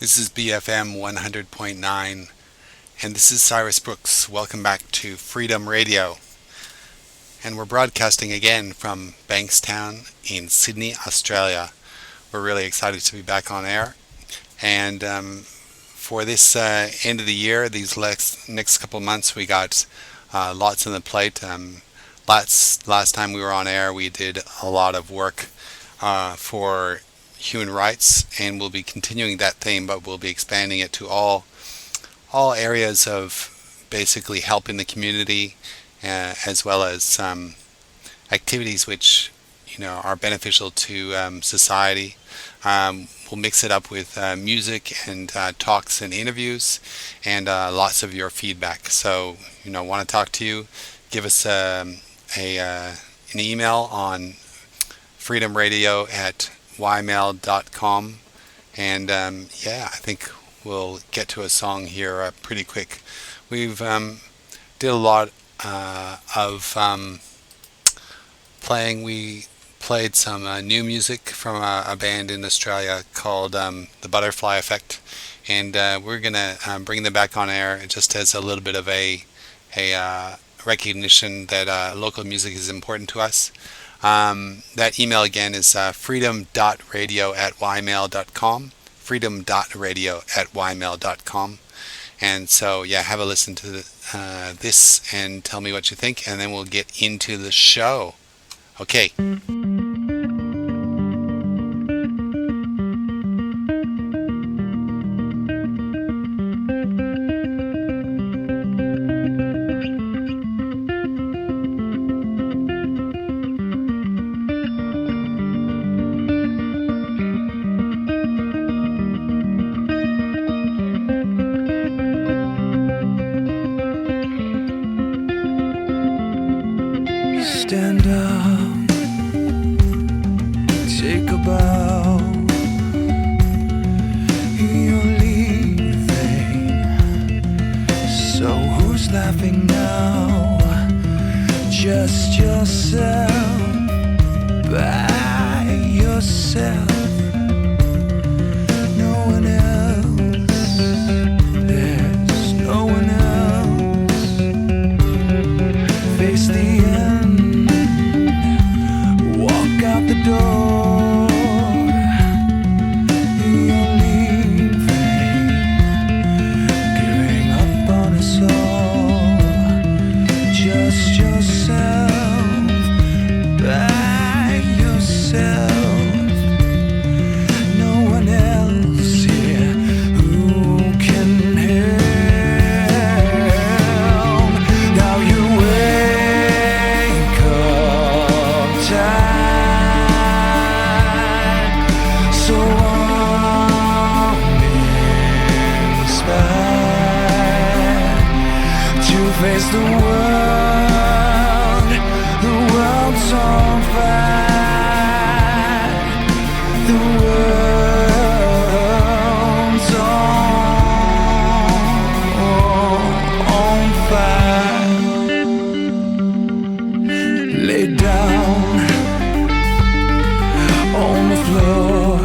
This is BFM 100.9, and this is Cyrus Brooks. Welcome back to Freedom Radio. And we're broadcasting again from Bankstown in Sydney, Australia. We're really excited to be back on air. And for this end of the year, these next couple of months, we got lots on the plate. Last time we were on air, we did a lot of work for human rights, and we'll be continuing that theme, but we'll be expanding it to all areas of basically helping the community, as well as activities which are beneficial to society. We'll mix it up with music and talks and interviews, and lots of your feedback. So want to talk to you, give us an email on freedomradio@ymail.com, and I think we'll get to a song here pretty quick. We've did a lot of playing. We played some new music from a band in Australia called The Butterfly Effect, and we're gonna bring them back on air just as a little bit of a recognition that local music is important to us. That email again is freedom.radio@ymail.com, freedom.radio@ymail.com. And so, have a listen to this and tell me what you think, and then we'll get into the show. Okay. Stand up, take a bow. You're leaving, so who's laughing now? Just yourself, by yourself. No one else, there's no one else. Face the end, walk out the door. You're leaving, giving up on us all. Just yourself, by yourself. No one else here who can help. Now you wake up tired, so uninspired to face the world. The world's on fire. The world's on fire. Lay down on the floor.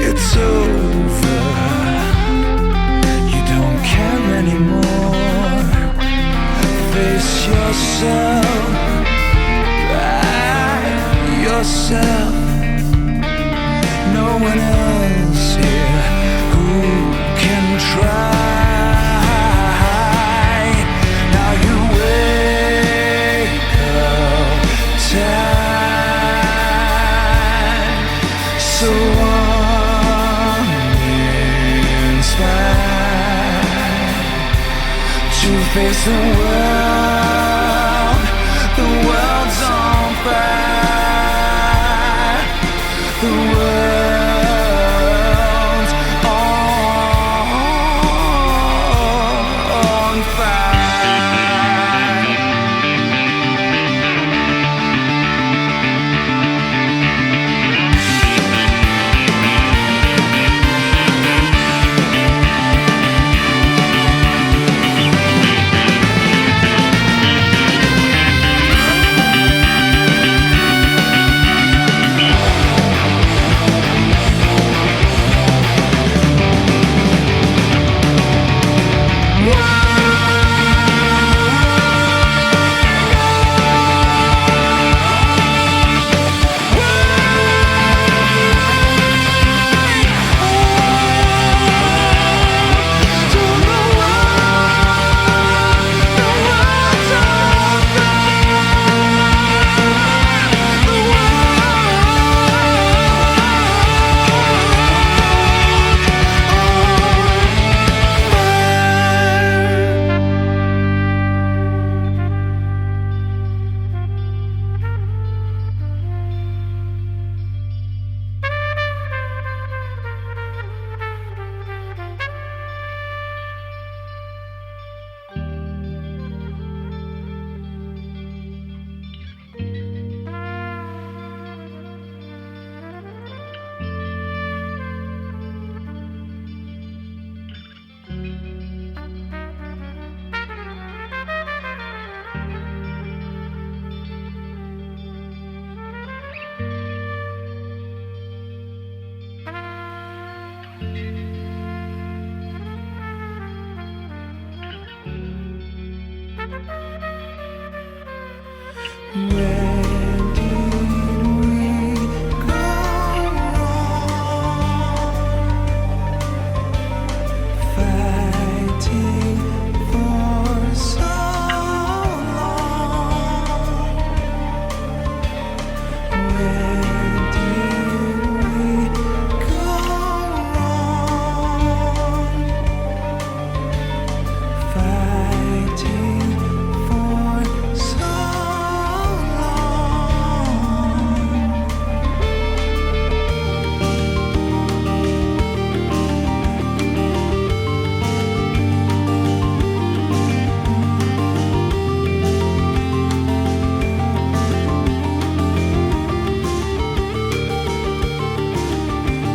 It's over. You don't care anymore. Face yourself, by yourself. No one else here who can try. Now you wake up tired, so uninspired to face the world. The world's on fire. The world's on fire. Where did we go wrong? Fighting for so long. Where did we go wrong? Fighting for so long.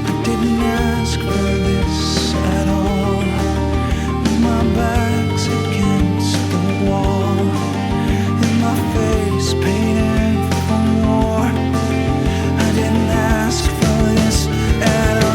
I didn't ask for this at all. My back's against the wall, and my face painted for war. I didn't ask for this at all.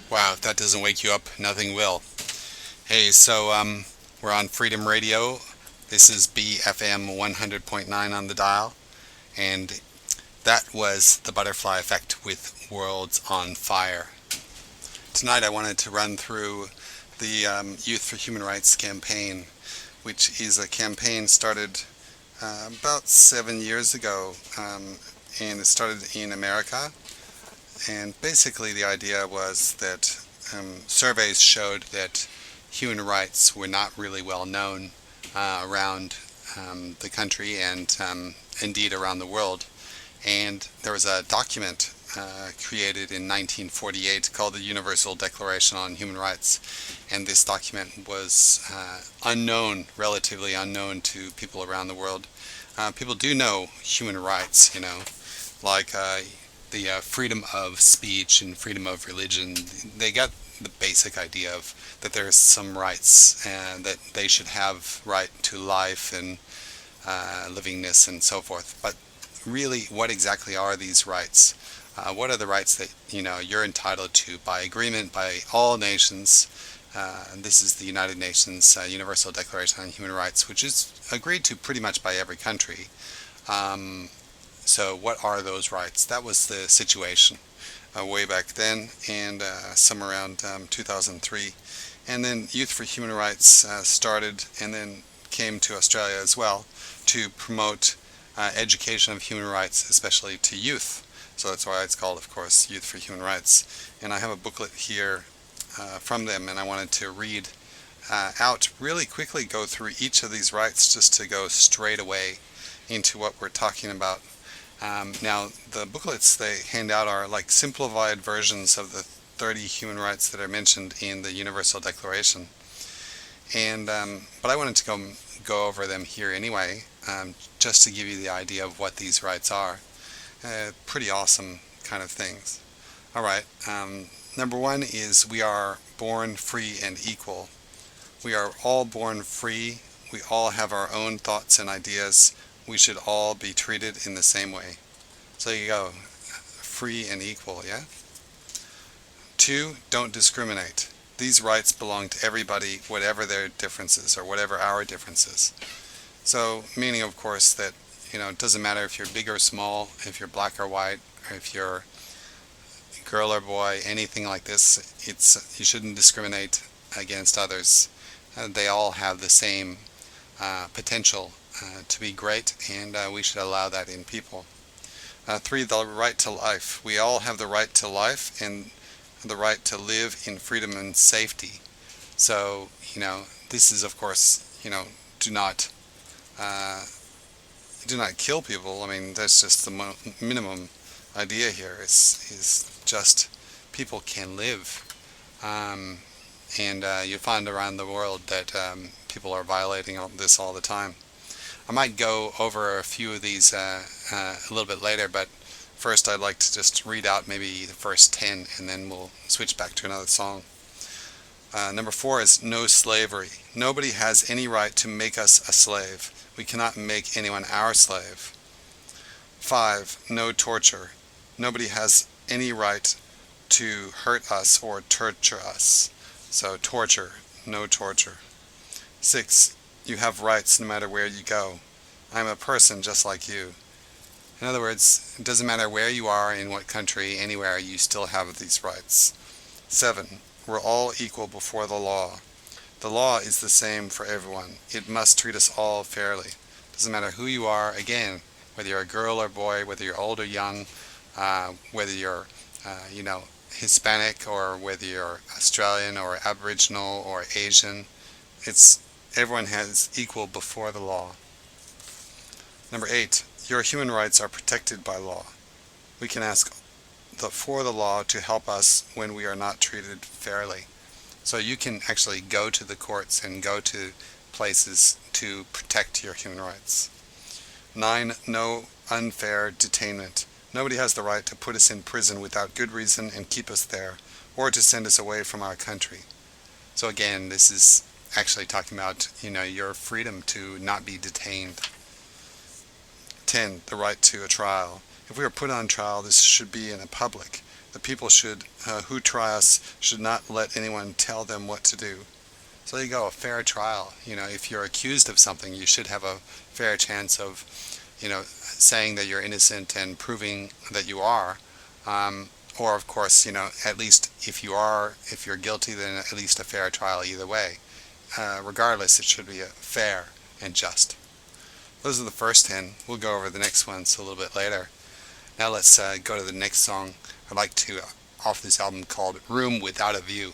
Wow, if that doesn't wake you up, nothing will. Hey, so we're on Freedom Radio. This is BFM 100.9 on the dial, and that was the Butterfly Effect with Worlds on Fire. Tonight I wanted to run through the Youth for Human Rights campaign, which is a campaign started about 7 years ago, and it started in America. And basically the idea was that surveys showed that human rights were not really well known around the country and indeed around the world. And there was a document created in 1948 called the Universal Declaration on Human Rights. And this document was unknown, relatively unknown to people around the world. People do know human rights, you know, like the freedom of speech and freedom of religion. They got the basic idea of that there's some rights and that they should have right to life and livingness and so forth. But really, what exactly are these rights? What are the rights that you're entitled to by agreement by all nations? This is the United Nations Universal Declaration on Human Rights, which is agreed to pretty much by every country. So what are those rights? That was the situation way back then, and some around 2003. And then Youth for Human Rights started and then came to Australia as well to promote education of human rights, especially to youth. So that's why it's called, of course, Youth for Human Rights. And I have a booklet here from them, and I wanted to read out really quickly, go through each of these rights just to go straight away into what we're talking about. Now, the booklets they hand out are like simplified versions of the 30 human rights that are mentioned in the Universal Declaration. And but I wanted to go over them here anyway, just to give you the idea of what these rights are. Pretty awesome kind of things. All right. Number one is we are born free and equal. We are all born free. We all have our own thoughts and ideas. We should all be treated in the same way. So you go, free and equal, yeah? 2, don't discriminate. These rights belong to everybody, whatever their differences or whatever our differences. So, meaning, of course, that it doesn't matter if you're big or small, if you're black or white, or if you're girl or boy, anything like this. You shouldn't discriminate against others. They all have the same potential to be great, and we should allow that in people. Three, the right to life. We all have the right to life and the right to live in freedom and safety. So, this is, of course, do not uh, do not kill people. I mean, that's just the minimum idea here. Is just people can live, um, and you find around the world that people are violating this all the time. I might go over a few of these a little bit later, but first I'd like to just read out maybe the first 10, and then we'll switch back to another song. Number 4 is no slavery. Nobody has any right to make us a slave. We cannot make anyone our slave. 5. No torture. Nobody has any right to hurt us or torture us. So torture, no torture. 6. You have rights no matter where you go. I'm a person just like you. In other words, it doesn't matter where you are, in what country, anywhere, you still have these rights. 7. We're all equal before the law. The law is the same for everyone. It must treat us all fairly. It doesn't matter who you are, again, whether you're a girl or boy, whether you're old or young, whether you're, Hispanic, or whether you're Australian or Aboriginal or Asian. Everyone has equal before the law. Number 8, your human rights are protected by law. We can ask for the law to help us when we are not treated fairly. So you can actually go to the courts and go to places to protect your human rights. 9, no unfair detainment. Nobody has the right to put us in prison without good reason and keep us there, or to send us away from our country. So again, this is actually talking about, your freedom to not be detained. 10, the right to a trial. If we are put on trial, this should be in a public. The people who try us should not let anyone tell them what to do. So there you go, a fair trial. If you're accused of something, you should have a fair chance of, saying that you're innocent and proving that you are. Or of course, at least if you're guilty, then at least a fair trial either way. Regardless, it should be fair and just. Those are the first 10. We'll go over the next ones a little bit later. Now let's go to the next song I'd like to off this album called Room Without a View.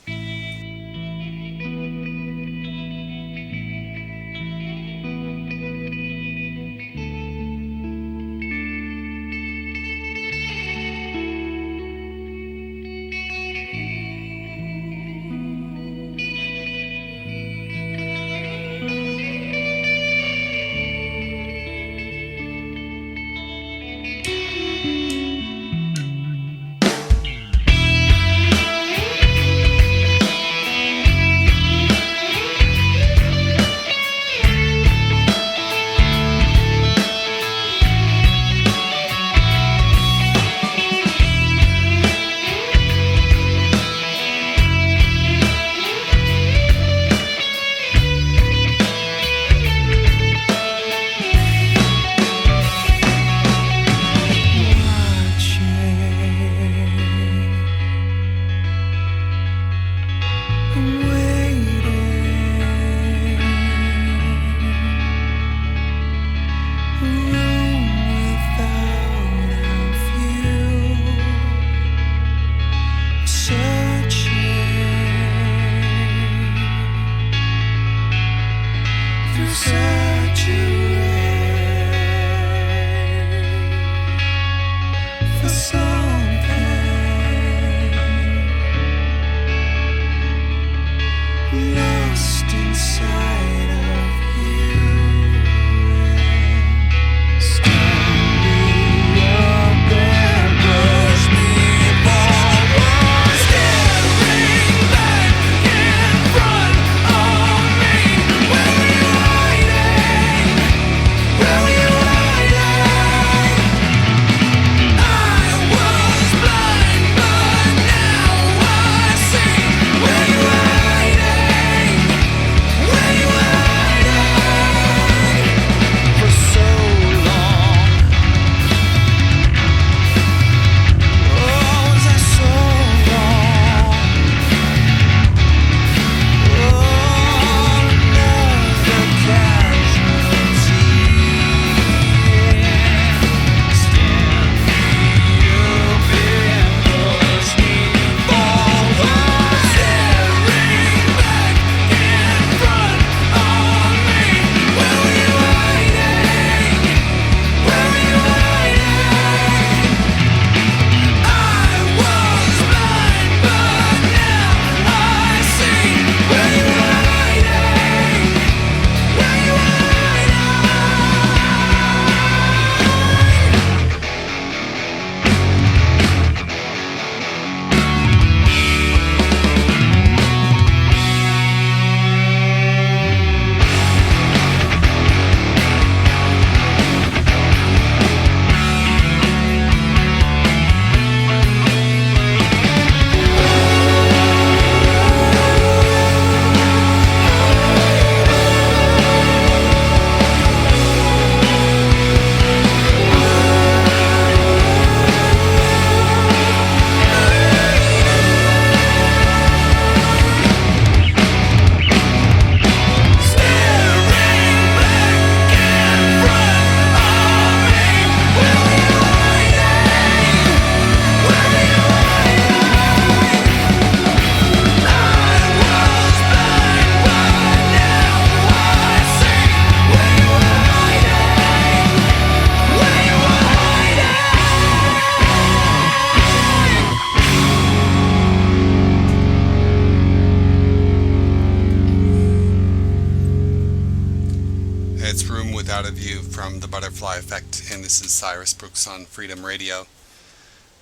It's Room Without a View from The Butterfly Effect, and this is Cyrus Brooks on Freedom Radio.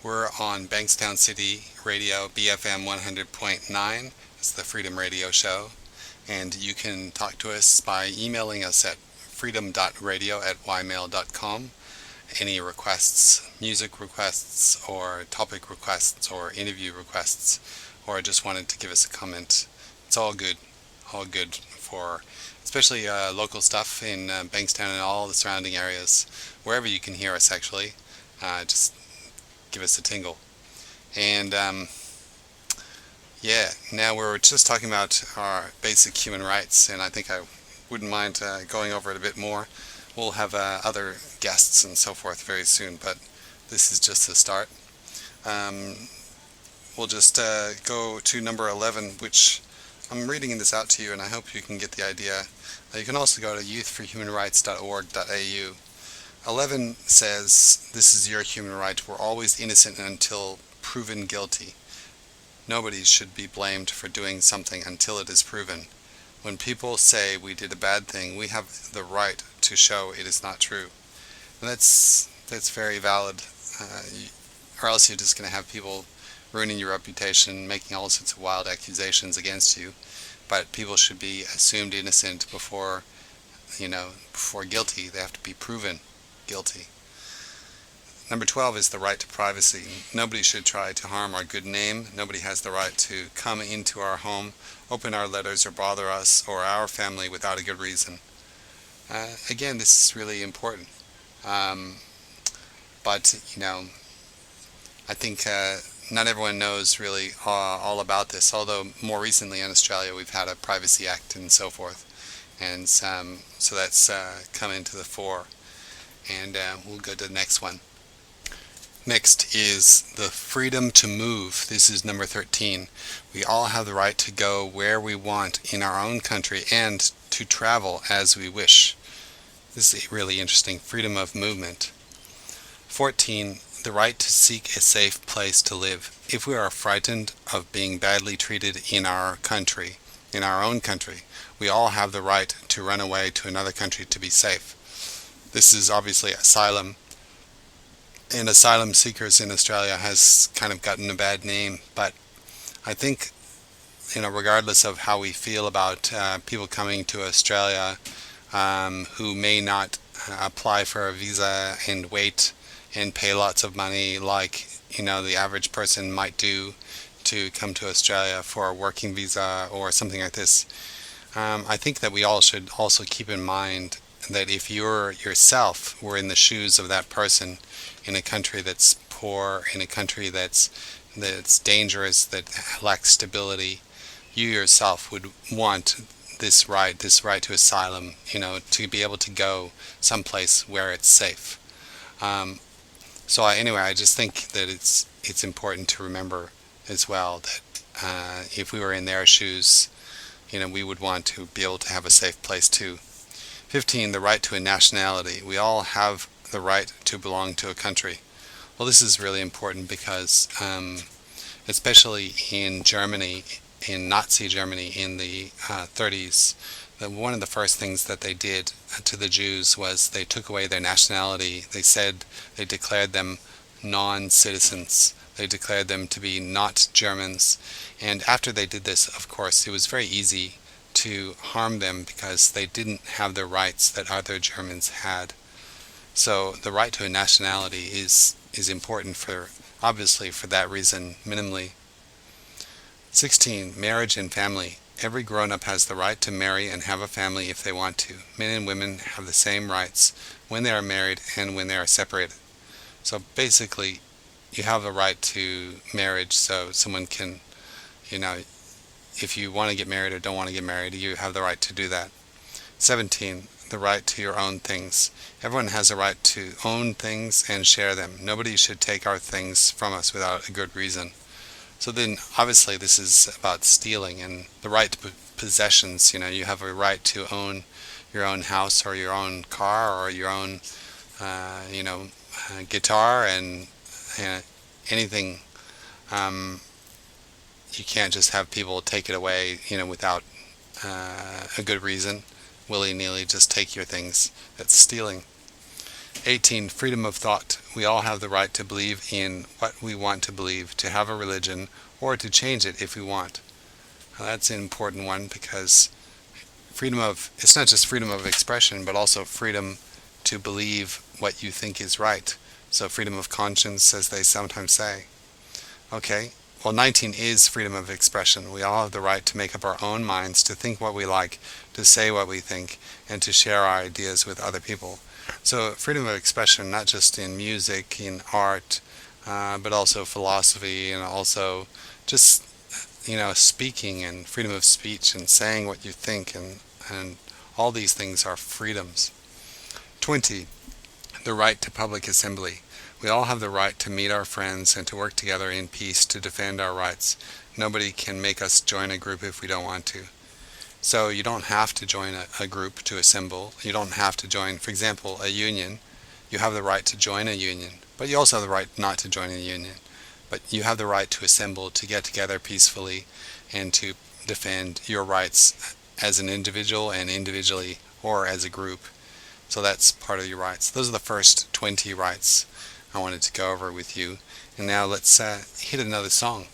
We're on Bankstown City Radio, BFM 100.9. It's the Freedom Radio Show, and you can talk to us by emailing us at freedom.radio@ymail.com. Any requests, music requests, or topic requests, or interview requests, or just wanted to give us a comment. It's all good for especially local stuff in Bankstown and all the surrounding areas, wherever you can hear us actually. Just give us a tingle. And now we're just talking about our basic human rights, and I think I wouldn't mind going over it a bit more. We'll have other guests and so forth very soon, but this is just the start. We'll just go to number 11, which I'm reading this out to you, and I hope you can get the idea. You can also go to youthforhumanrights.org.au. 11 says, "This is your human right. We're always innocent until proven guilty. Nobody should be blamed for doing something until it is proven. When people say we did a bad thing, we have the right to show it is not true." And that's very valid, or else you're just going to have people ruining your reputation, making all sorts of wild accusations against you. But people should be assumed innocent before guilty. They have to be proven guilty. Number 12 is the right to privacy. Nobody should try to harm our good name. Nobody has the right to come into our home, open our letters, or bother us or our family without a good reason. Again, this is really important. But I think not everyone knows really all about this, although more recently in Australia we've had a Privacy Act and so forth. And so that's come into the fore. And we'll go to the next one. Next is the freedom to move. This is number 13. We all have the right to go where we want in our own country and to travel as we wish. This is really interesting. Freedom of movement. 14. The right to seek a safe place to live. If we are frightened of being badly treated in our country, in our own country, we all have the right to run away to another country to be safe. This is obviously asylum. And asylum seekers in Australia has kind of gotten a bad name, but I think, regardless of how we feel about people coming to Australia who may not apply for a visa and wait and pay lots of money like the average person might do to come to Australia for a working visa or something like this. I think that we all should also keep in mind that if you're yourself were in the shoes of that person in a country that's poor, in a country that's dangerous, that lacks stability, you yourself would want this right to asylum, to be able to go someplace where it's safe. I just think that it's important to remember as well that if we were in their shoes, we would want to be able to have a safe place too. 15. The right to a nationality. We all have the right to belong to a country. Well, this is really important because, especially in Germany, in Nazi Germany in the 30s, one of the first things that they did to the Jews was they took away their nationality. They declared them non-citizens. They declared them to be not Germans. And after they did this, of course, it was very easy to harm them because they didn't have the rights that other Germans had. So the right to a nationality is important obviously for that reason, minimally. 16. Marriage and family. Every grown-up has the right to marry and have a family if they want to. Men and women have the same rights when they are married and when they are separated. So basically, you have the right to marriage, so someone can, if you want to get married or don't want to get married, you have the right to do that. 17. The right to your own things. Everyone has a right to own things and share them. Nobody should take our things from us without a good reason. So then, obviously, this is about stealing and the right to possessions. You have a right to own your own house or your own car or your own, guitar and anything. You can't just have people take it away, without a good reason. willy-nilly just take your things. That's stealing. 18. Freedom of thought. We all have the right to believe in what we want to believe, to have a religion, or to change it if we want. Now, that's an important one because it's not just freedom of expression, but also freedom to believe what you think is right. So freedom of conscience, as they sometimes say. Okay, well, 19 is freedom of expression. We all have the right to make up our own minds, to think what we like, to say what we think, and to share our ideas with other people. So freedom of expression, not just in music, in art, but also philosophy, and also just, speaking, and freedom of speech, and saying what you think, and all these things are freedoms. 20. The right to public assembly. We all have the right to meet our friends and to work together in peace to defend our rights. Nobody can make us join a group if we don't want to. So you don't have to join a group to assemble. You don't have to join, for example, a union. You have the right to join a union, but you also have the right not to join a union. But you have the right to assemble, to get together peacefully, and to defend your rights as an individual and individually or as a group. So that's part of your rights. Those are the first 20 rights I wanted to go over with you. And now let's hit another song.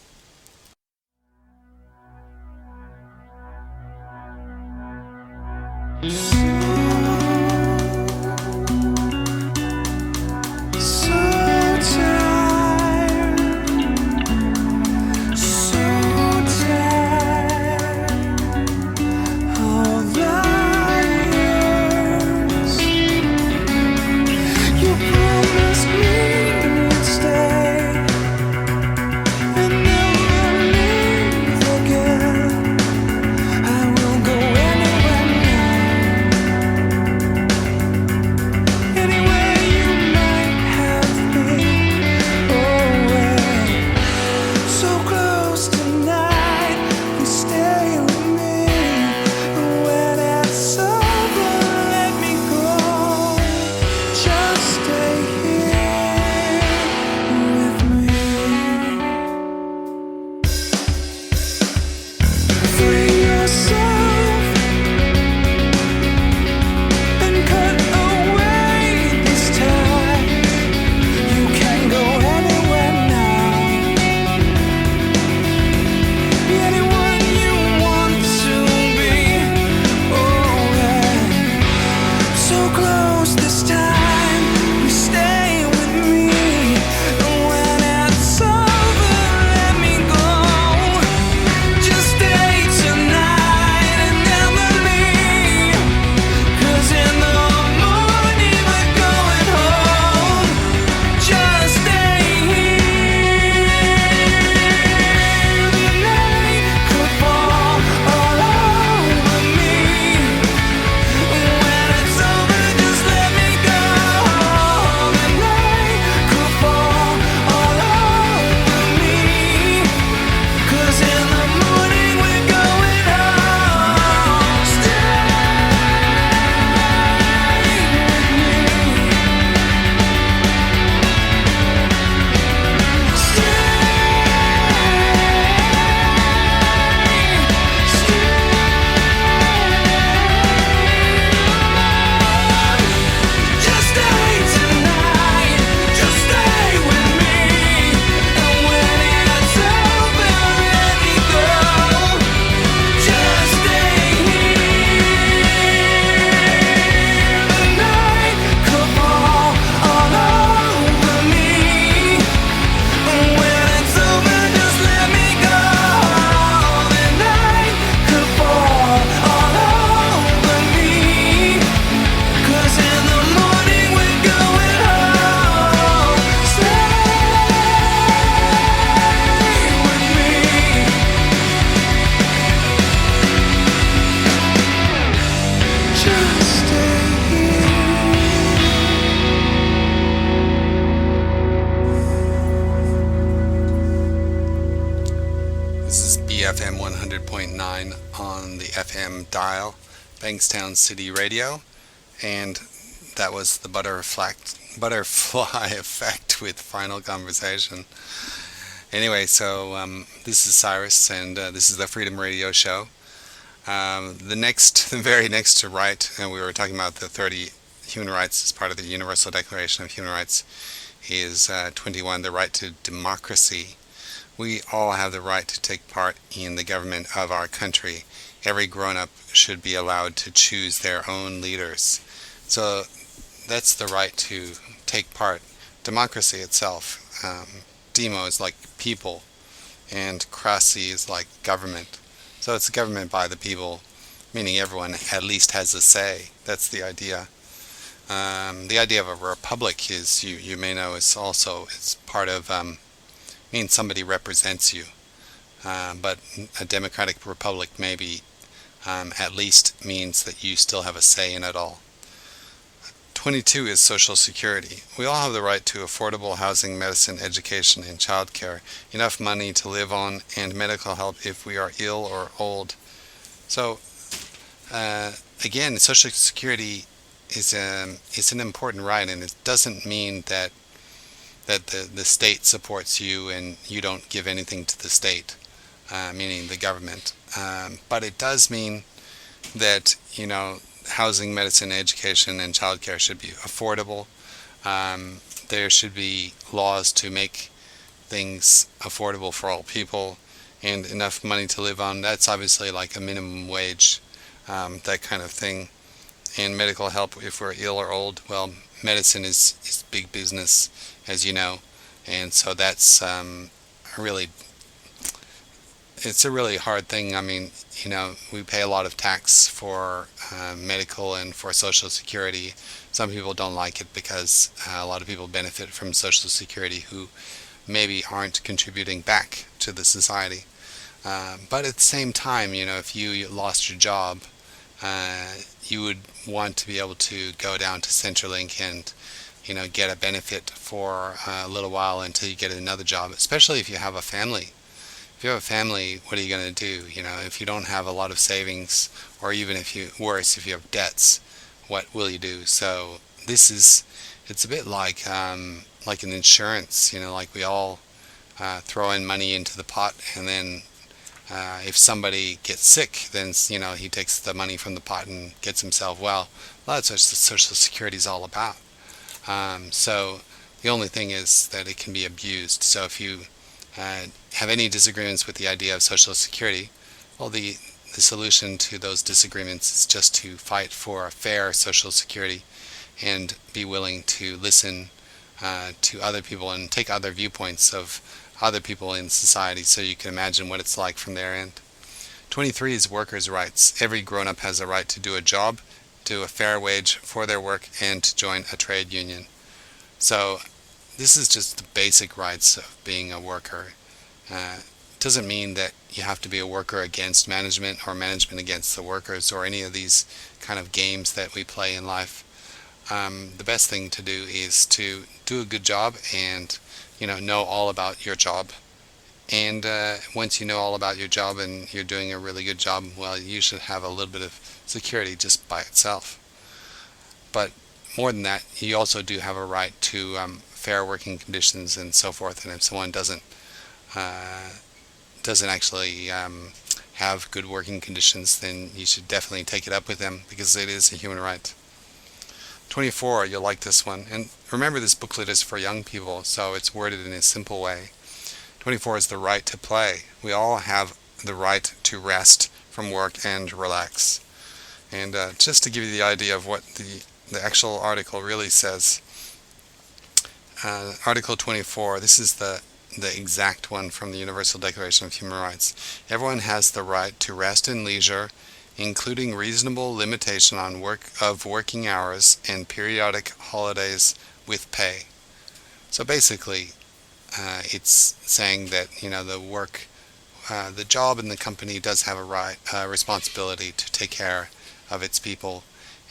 FM 100.9 on the FM dial, Bankstown City Radio, and that was the butterfly effect with Final Conversation. Anyway, so this is Cyrus, and this is the Freedom Radio Show. The very next to right, and we were talking about the 30 human rights as part of the Universal Declaration of Human Rights, is 21, the right to democracy. We all have the right to take part in the government of our country. Every grown-up should be allowed to choose their own leaders. So that's the right to take part. Democracy itself, demo is like people, and krasi is like government. So it's a government by the people, meaning everyone at least has a say. That's the idea. The idea of a republic is, you may know, is also, it's part of, means somebody represents you. But a democratic republic maybe at least means that you still have a say in it all. 22 is Social Security. We all have the right to affordable housing, medicine, education, and childcare, enough money to live on, and medical help if we are ill or old. So, again, Social Security is an important right, and it doesn't mean that the state supports you and you don't give anything to the state, meaning the government. But it does mean that, housing, medicine, education, and childcare should be affordable. There should be laws to make things affordable for all people, and enough money to live on. That's obviously like a minimum wage, that kind of thing. And medical help if we're ill or old. Well, medicine is big business, as you know, and so that's it's a really hard thing. I mean, we pay a lot of tax for medical and for Social Security. Some people don't like it because a lot of people benefit from Social Security who maybe aren't contributing back to the society. But at the same time, if you lost your job, you would want to be able to go down to Centrelink and get a benefit for a little while until you get another job, especially if you have a family. If you have a family, what are you going to do? If you don't have a lot of savings, or even if you have debts, what will you do? So it's a bit like an insurance, like we all throw in money into the pot, and then if somebody gets sick, then he takes the money from the pot and gets himself well. That's what Social Security is all about. So the only thing is that it can be abused. So if you have any disagreements with the idea of Social Security, well, the solution to those disagreements is just to fight for a fair Social Security and be willing to listen to other people and take other viewpoints of other people in society, so you can imagine what it's like from their end. 23 is workers' rights. Every grown-up has a right to do a job, to a fair wage for their work, and to join a trade union. So this is just the basic rights of being a worker. It doesn't mean that you have to be a worker against management or management against the workers or any of these kind of games that we play in life. The best thing to do is to do a good job and know all about your job. And once you know all about your job and you're doing a really good job, well, you should have a little bit of security just by itself. But more than that, you also do have a right to fair working conditions and so forth. And if someone doesn't actually have good working conditions, then you should definitely take it up with them, because it is a human right. 24, you'll like this one. And remember, this booklet is for young people, so it's worded in a simple way. 24 is the right to play. We all have the right to rest from work and relax. And just to give you the idea of what the actual article really says, Article 24, this is the exact one from the Universal Declaration of Human Rights. Everyone has the right to rest and leisure, including reasonable limitation on working hours and periodic holidays with pay. So basically, it's saying that the job in the company does have a responsibility to take care of its people,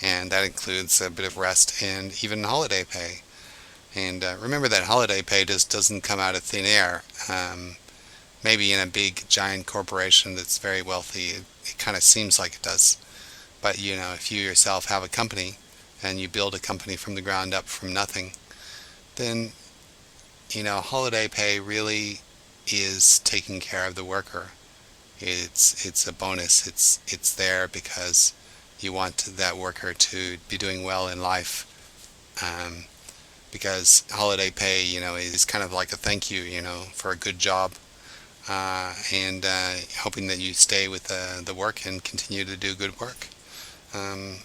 and that includes a bit of rest and even holiday pay. And remember that holiday pay just doesn't come out of thin air. Maybe in a big giant corporation that's very wealthy, it kind of seems like it does. But if you yourself have a company and you build a company from the ground up from nothing, then holiday pay really is taking care of the worker. it's a bonus. It's there because you want that worker to be doing well in life. Um, because holiday pay, is kind of like a thank you, for a good job, and hoping that you stay with the work and continue to do good work. Um,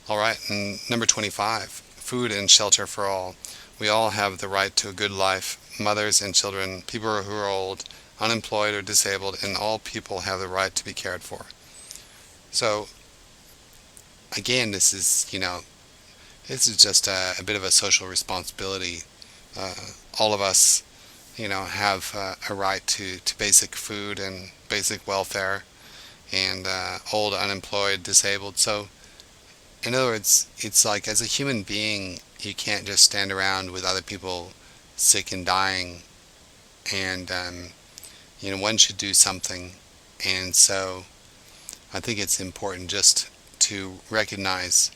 all right, and number 25, food and shelter for all. We all have the right to a good life. Mothers and children, people who are old, unemployed or disabled, and all people have the right to be cared for. So again, this is just a bit of a social responsibility. All of us, have a right to basic food and basic welfare, and old, unemployed, disabled. So, in other words, it's like as a human being, you can't just stand around with other people sick and dying, and one should do something. And so, I think it's important just to recognize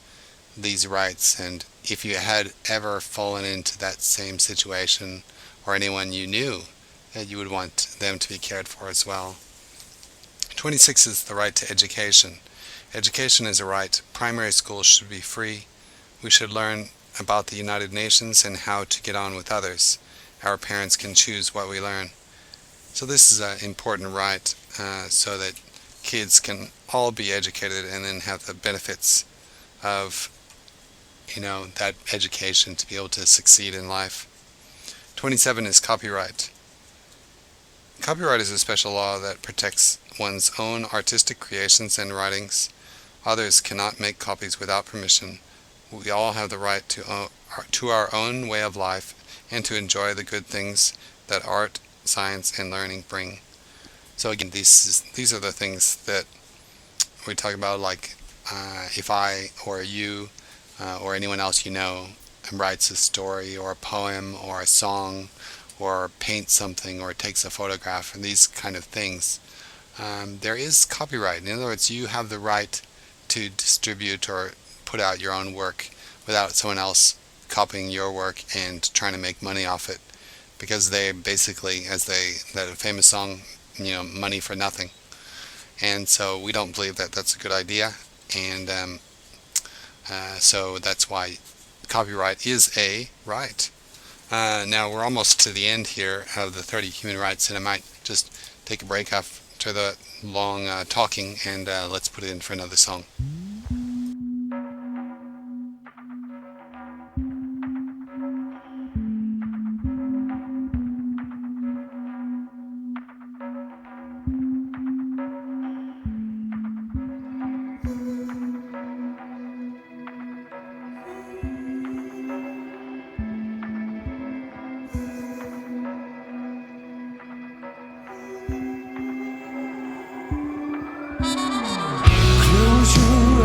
these rights, and if you had ever fallen into that same situation, or anyone you knew, that you would want them to be cared for as well. 26 is the right to education. Education is a right. Primary schools should be free. We should learn about the United Nations and how to get on with others. Our parents can choose what we learn. So this is an important right, so that kids can all be educated and then have the benefits of that education to be able to succeed in life. 27 is copyright. Copyright is a special law that protects one's own artistic creations and writings. Others cannot make copies without permission. We all have the right to our own way of life and to enjoy the good things that art, science, and learning bring. So again, these are the things that we talk about, like if I or you or anyone else writes a story or a poem or a song or paints something or takes a photograph and these kind of things, there is copyright. In other words, you have the right to distribute or put out your own work without someone else copying your work and trying to make money off it, because they basically, that famous song, money for nothing. And so we don't believe that that's a good idea, and so that's why copyright is a right. Now we're almost to the end here of the 30 human rights, and I might just take a break after the long talking, and let's put it in for another song. Close your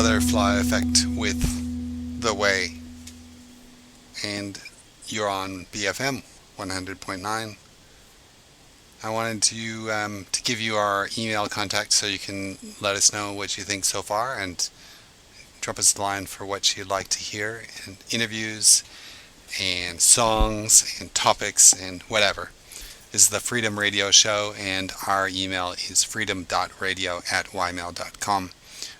Butterfly Effect with The Way. And you're on BFM 100.9. I wanted to give you our email contact so you can let us know what you think so far and drop us a line for what you'd like to hear in interviews and songs and topics and whatever. This is the Freedom Radio Show, and our email is freedom.radio@ymail.com.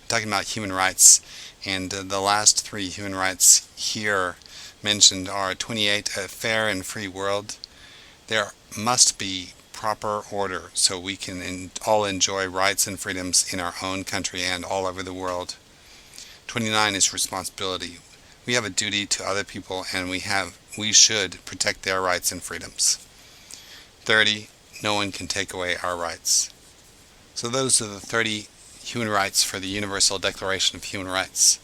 We're talking about human rights, and the last three human rights here mentioned are 28, a fair and free world. There must be proper order so we can all enjoy rights and freedoms in our own country and all over the world. 29 is responsibility. We have a duty to other people, and we should protect their rights and freedoms. 30, no one can take away our rights. So those are the 30 human rights for the Universal Declaration of Human Rights.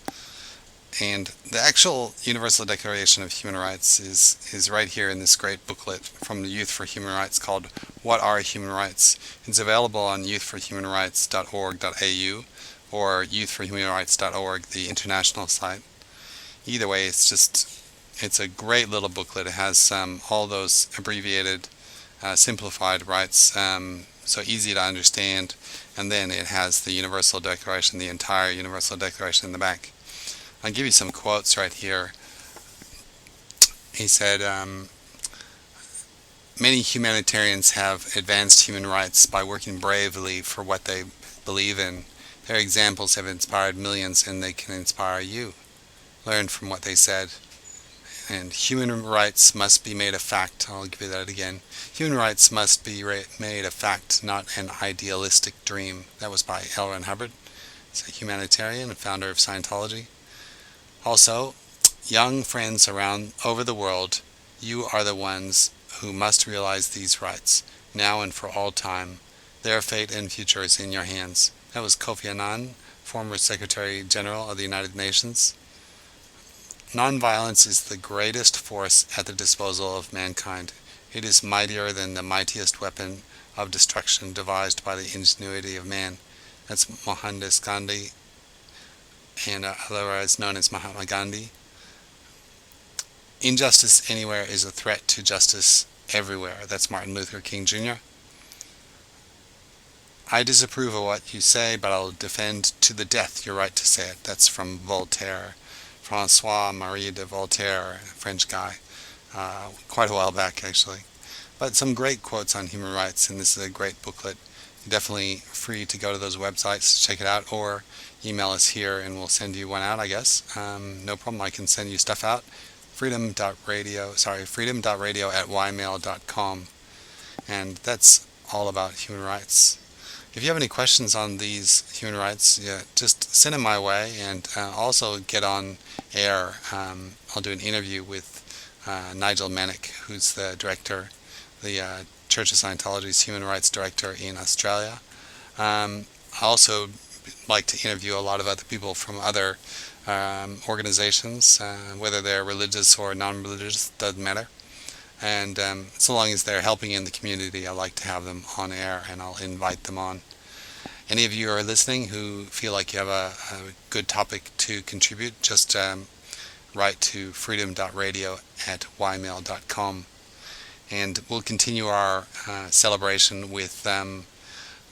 And the actual Universal Declaration of Human Rights is right here in this great booklet from the Youth for Human Rights called What Are Human Rights? It's available on youthforhumanrights.org.au or youthforhumanrights.org, the international site. Either way, it's a great little booklet. It has all those abbreviated simplified rights, so easy to understand, and then it has the Universal Declaration, the entire Universal Declaration in the back. I'll give you some quotes right here. He said, many humanitarians have advanced human rights by working bravely for what they believe in. Their examples have inspired millions, and they can inspire you. Learn from what they said. And human rights must be made a fact. I'll give you that again. Human rights must be made a fact, not an idealistic dream. That was by L. Ron Hubbard. He's a humanitarian and founder of Scientology. Also, young friends over the world, you are the ones who must realize these rights, now and for all time. Their fate and future is in your hands. That was Kofi Annan, former Secretary General of the United Nations. Nonviolence is the greatest force at the disposal of mankind. It is mightier than the mightiest weapon of destruction devised by the ingenuity of man. That's Mohandas Gandhi, and otherwise known as Mahatma Gandhi. Injustice anywhere is a threat to justice everywhere. That's Martin Luther King Jr. I disapprove of what you say, but I'll defend to the death your right to say it. That's from Voltaire. François-Marie de Voltaire, a French guy, quite a while back actually. But some great quotes on human rights, and this is a great booklet. You're definitely free to go to those websites, check it out, or email us here and we'll send you one out, I guess. No problem, I can send you stuff out. freedom.radio@ymail.com. And that's all about human rights. If you have any questions on these human rights, just send them my way, and also get on air. I'll do an interview with Nigel Manick, who's the director, the Church of Scientology's Human Rights Director in Australia. I also like to interview a lot of other people from other organizations, whether they're religious or non-religious, doesn't matter. And so long as they're helping in the community, I like to have them on air, and I'll invite them on. Any of you who are listening who feel like you have a good topic to contribute, just write to freedom.radio@ymail.com. And we'll continue our celebration with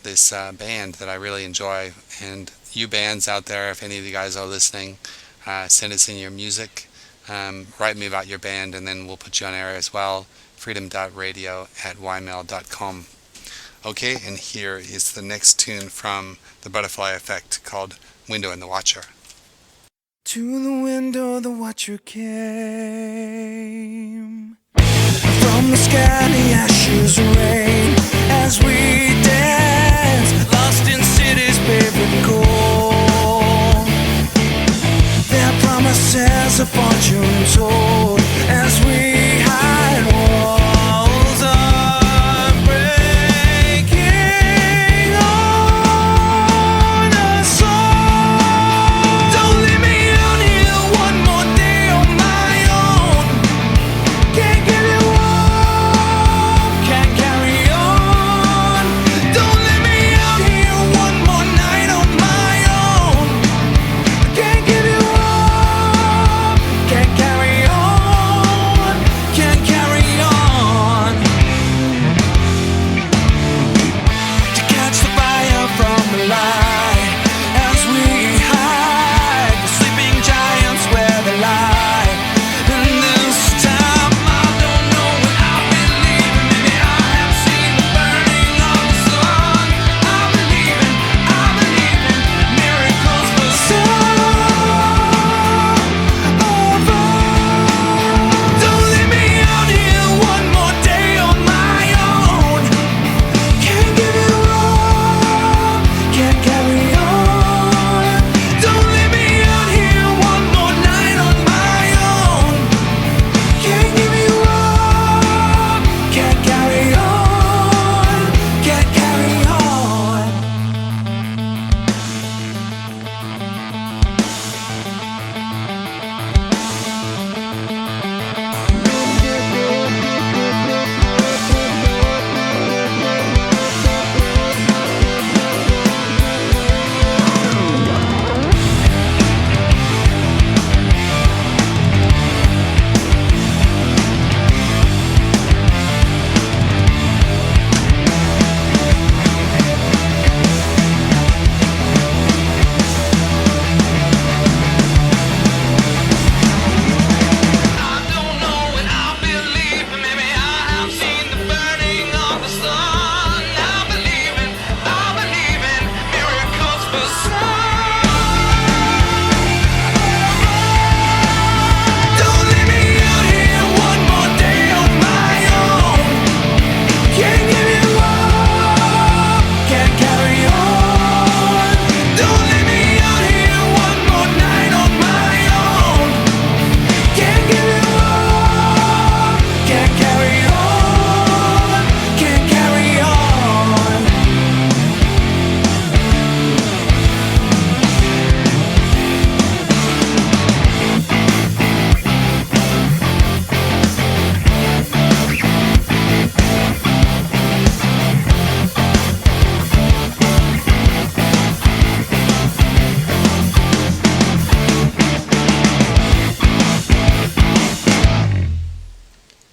this band that I really enjoy. And you bands out there, if any of you guys are listening, send us in your music. Write me about your band, and then we'll put you on air as well. freedom.radio@ymail.com. Okay, and here is the next tune from the Butterfly Effect called Window and the Watcher. To the window the watcher came. From the sky the ashes rain as we dance, lost in cities paved with gold. Their promises of fortune told as we hide walls are breaking on us all. Don't leave me out here one more day on my own. Can't get it warm, can't carry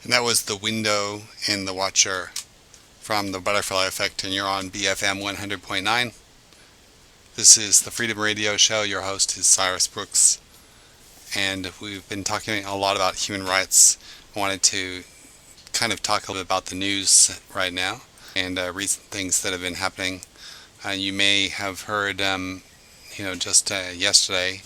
And that was The Window and the Watcher from the Butterfly Effect, and you're on BFM 100.9. This is the Freedom Radio Show. Your host is Cyrus Brooks, and we've been talking a lot about human rights. I wanted to kind of talk a little bit about the news right now and recent things that have been happening. You may have heard, just yesterday,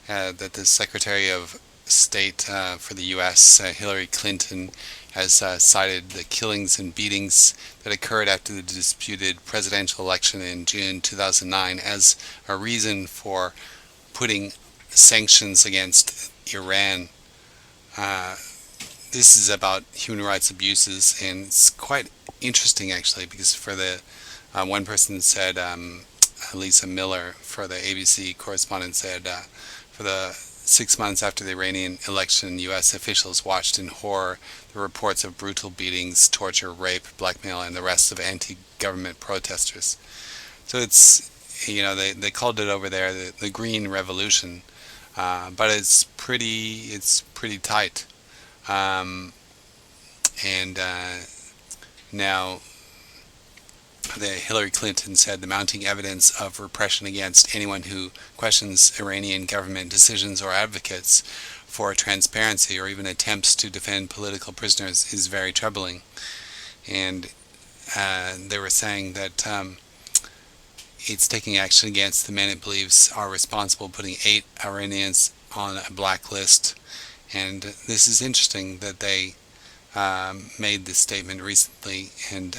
that the Secretary of State for the U.S., Hillary Clinton, has cited the killings and beatings that occurred after the disputed presidential election in June 2009 as a reason for putting sanctions against Iran. This is about human rights abuses, and it's quite interesting actually, because for the one person said, Lisa Miller, for the ABC correspondent, said for the 6 months after the Iranian election, U.S. officials watched in horror the reports of brutal beatings, torture, rape, blackmail, and the arrests of anti-government protesters. So it's, they called it over there the Green Revolution, but it's pretty tight. And now the Hillary Clinton said the mounting evidence of repression against anyone who questions Iranian government decisions or advocates for transparency or even attempts to defend political prisoners is very troubling. And they were saying that it's taking action against the men it believes are responsible, putting 8 Iranians on a blacklist. And this is interesting that they made this statement recently, and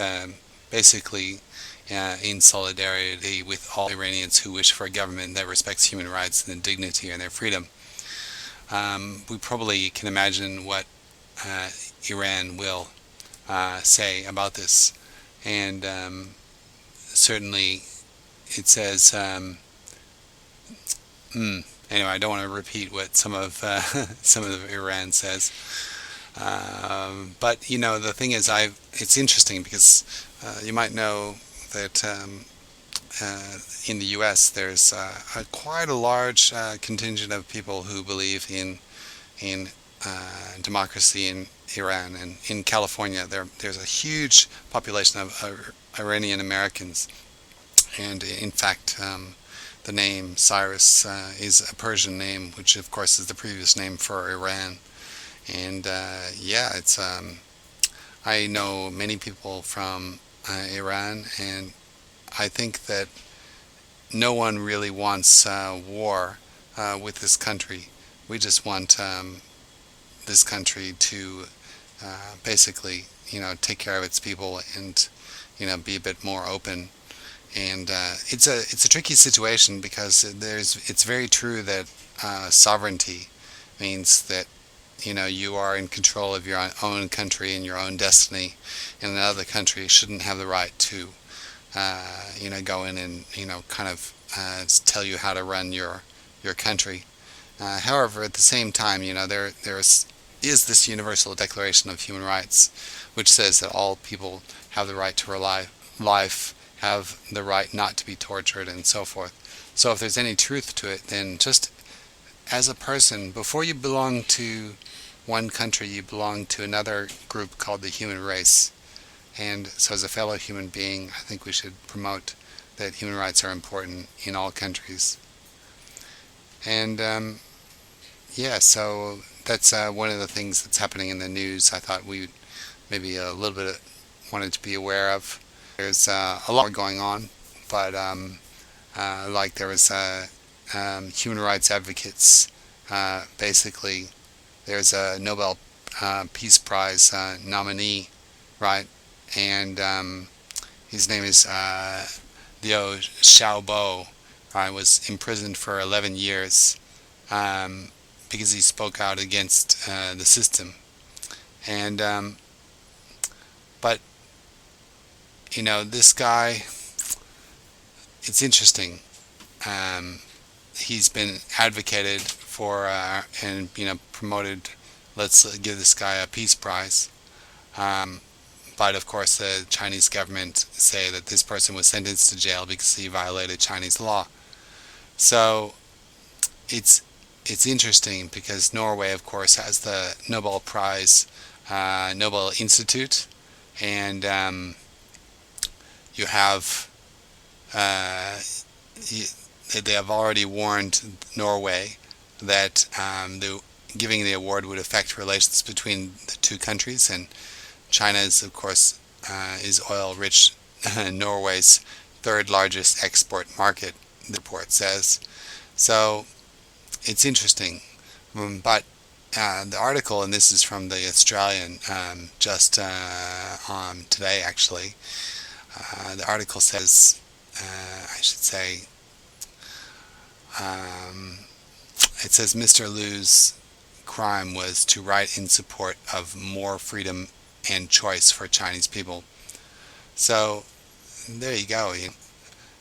basically in solidarity with all Iranians who wish for a government that respects human rights and dignity and their freedom. We probably can imagine what Iran will say about this, and certainly it says, anyway, I don't want to repeat what some of Iran says. But the thing is, it's interesting because you might know that in the U.S. there's quite a large contingent of people who believe in democracy in Iran, and in California there's a huge population of Iranian Americans, and in fact the name Cyrus is a Persian name, which of course is the previous name for Iran. And it's I know many people from Iran, and I think that no one really wants war with this country. We just want this country to basically, take care of its people and, be a bit more open. And it's a tricky situation because it's very true that sovereignty means that you are in control of your own country and your own destiny, and another country shouldn't have the right to, go in and, kind of tell you how to run your country. However, at the same time, there is this Universal Declaration of Human Rights, which says that all people have the right to life, have the right not to be tortured, and so forth. So if there's any truth to it, then just as a person, before you belong to one country, you belong to another group called the human race. And so as a fellow human being, I think we should promote that human rights are important in all countries. And so that's one of the things that's happening in the news I thought we maybe a little bit wanted to be aware of. There's a lot more going on, but like there was human rights advocates, basically there's a Nobel Peace Prize nominee, right? And his name is Liu Xiaobo. Was imprisoned for 11 years because he spoke out against the system. And but this guy, it's interesting. He's been advocated for and promoted. Let's give this guy a peace prize. But of course, the Chinese government say that this person was sentenced to jail because he violated Chinese law. So it's interesting because Norway, of course, has the Nobel Prize Nobel Institute, and you have they have already warned Norway that giving the award would affect relations between the two countries, and China is, of course, is oil-rich Norway's third largest export market, the report says. So it's interesting. But the article, and this is from the Australian, just on today actually, the article says, I should say, it says Mr. Liu's crime was to write in support of more freedom and choice for Chinese people. So there you go.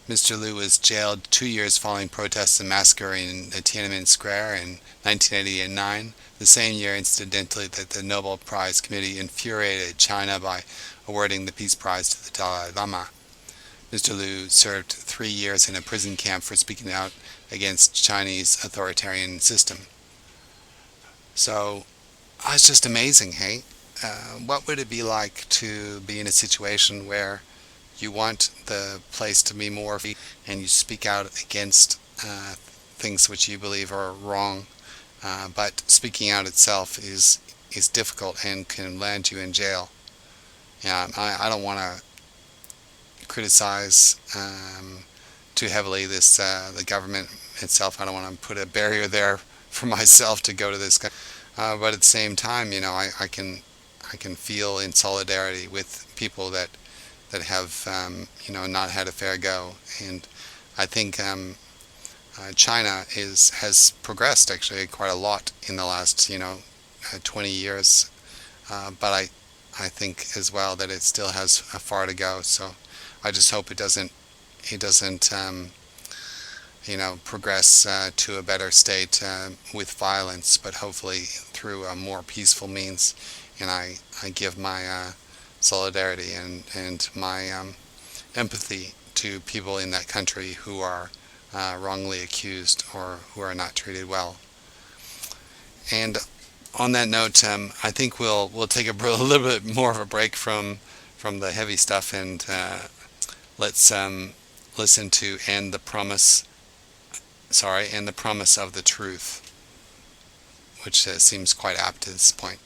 Mr. Liu was jailed 2 years following protests and massacre in Tiananmen Square in 1989, the same year, incidentally, that the Nobel Prize Committee infuriated China by awarding the Peace Prize to the Dalai Lama. Mr. Liu served 3 years in a prison camp for speaking out against Chinese authoritarian system. So it's just amazing, hey? What would it be like to be in a situation where you want the place to be more free and you speak out against things which you believe are wrong, but speaking out itself is difficult and can land you in jail? I don't want to criticize too heavily the government itself. I don't want to put a barrier there for myself to go to this but at the same time, I can feel in solidarity with people that have not had a fair go, and I think China has progressed actually quite a lot in the last 20 years, but I think as well that it still has far to go. So I just hope it doesn't progress to a better state with violence, but hopefully through a more peaceful means. And I give my solidarity and my empathy to people in that country who are wrongly accused or who are not treated well. And on that note, I think we'll take a little bit more of a break from the heavy stuff, and let's listen to "And the Promise of the Truth," which seems quite apt at this point.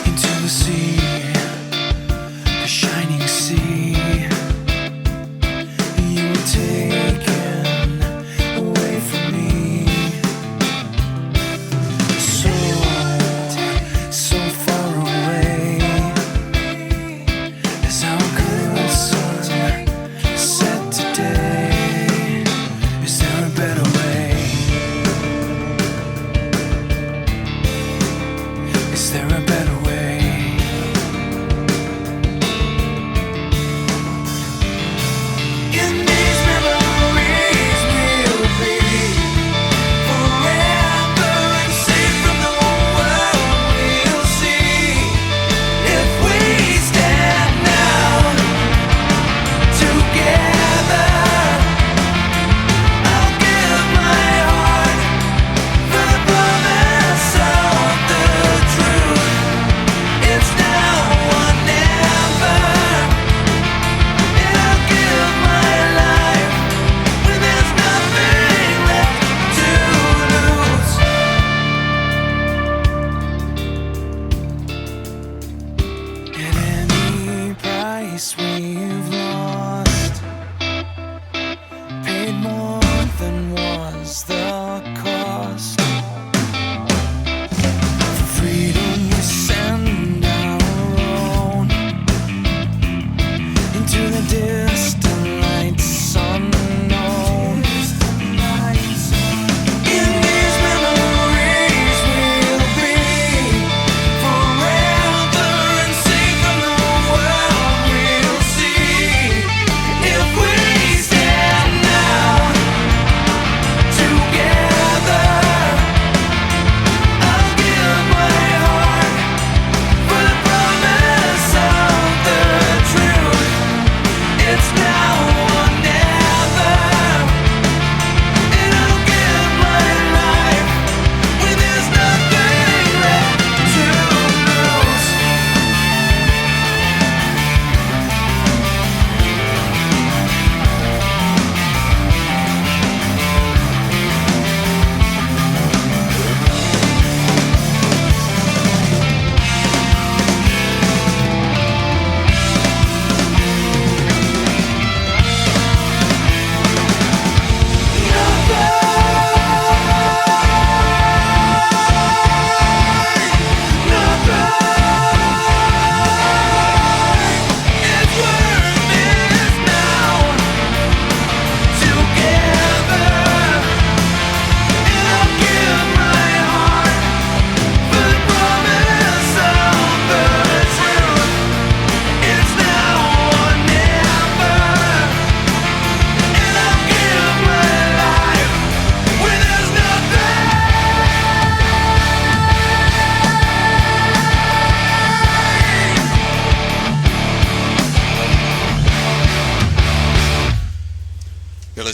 Into the sea, the shining sea.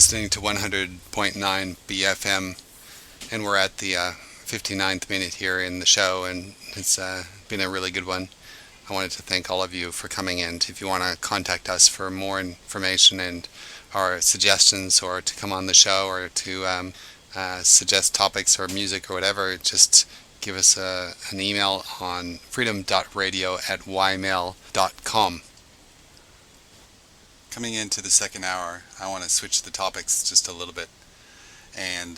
listening to 100.9 BFM, and we're at the 59th minute here in the show, and it's been a really good one. I wanted to thank all of you for coming in. If you want to contact us for more information and our suggestions, or to come on the show, or to suggest topics or music or whatever, just give us an email on freedom.radio@ymail.com. Coming into the second hour, I want to switch the topics just a little bit. And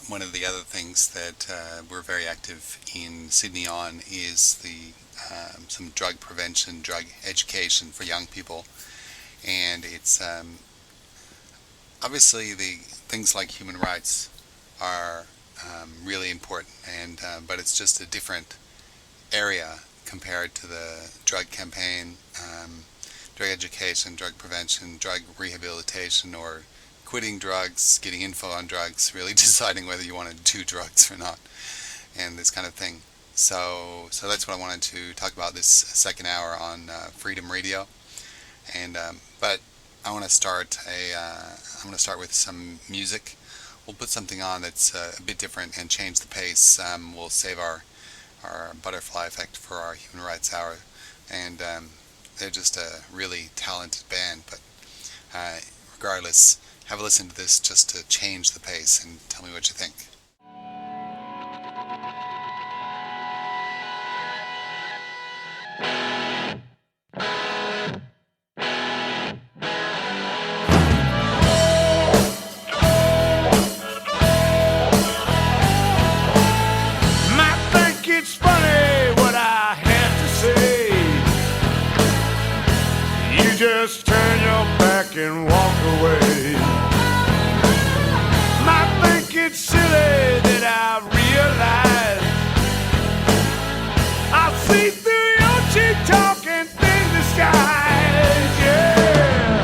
one of the other things that we're very active in Sydney on is some drug prevention, drug education for young people. And it's obviously the things like human rights are really important, and but it's just a different area compared to the drug campaign, drug education, drug prevention, drug rehabilitation, or quitting drugs, getting info on drugs, really deciding whether you want to do drugs or not, and this kind of thing. So that's what I wanted to talk about this second hour on Freedom Radio. And but I want to start with some music. We'll put something on that's a bit different and change the pace. We'll save our butterfly effect for our human rights hour, and they're just a really talented band. But regardless, have a listen to this just to change the pace and tell me what you think. Just turn your back and walk away. Might think it's silly that I realize I see through your cheap talk and thin disguise. Yeah,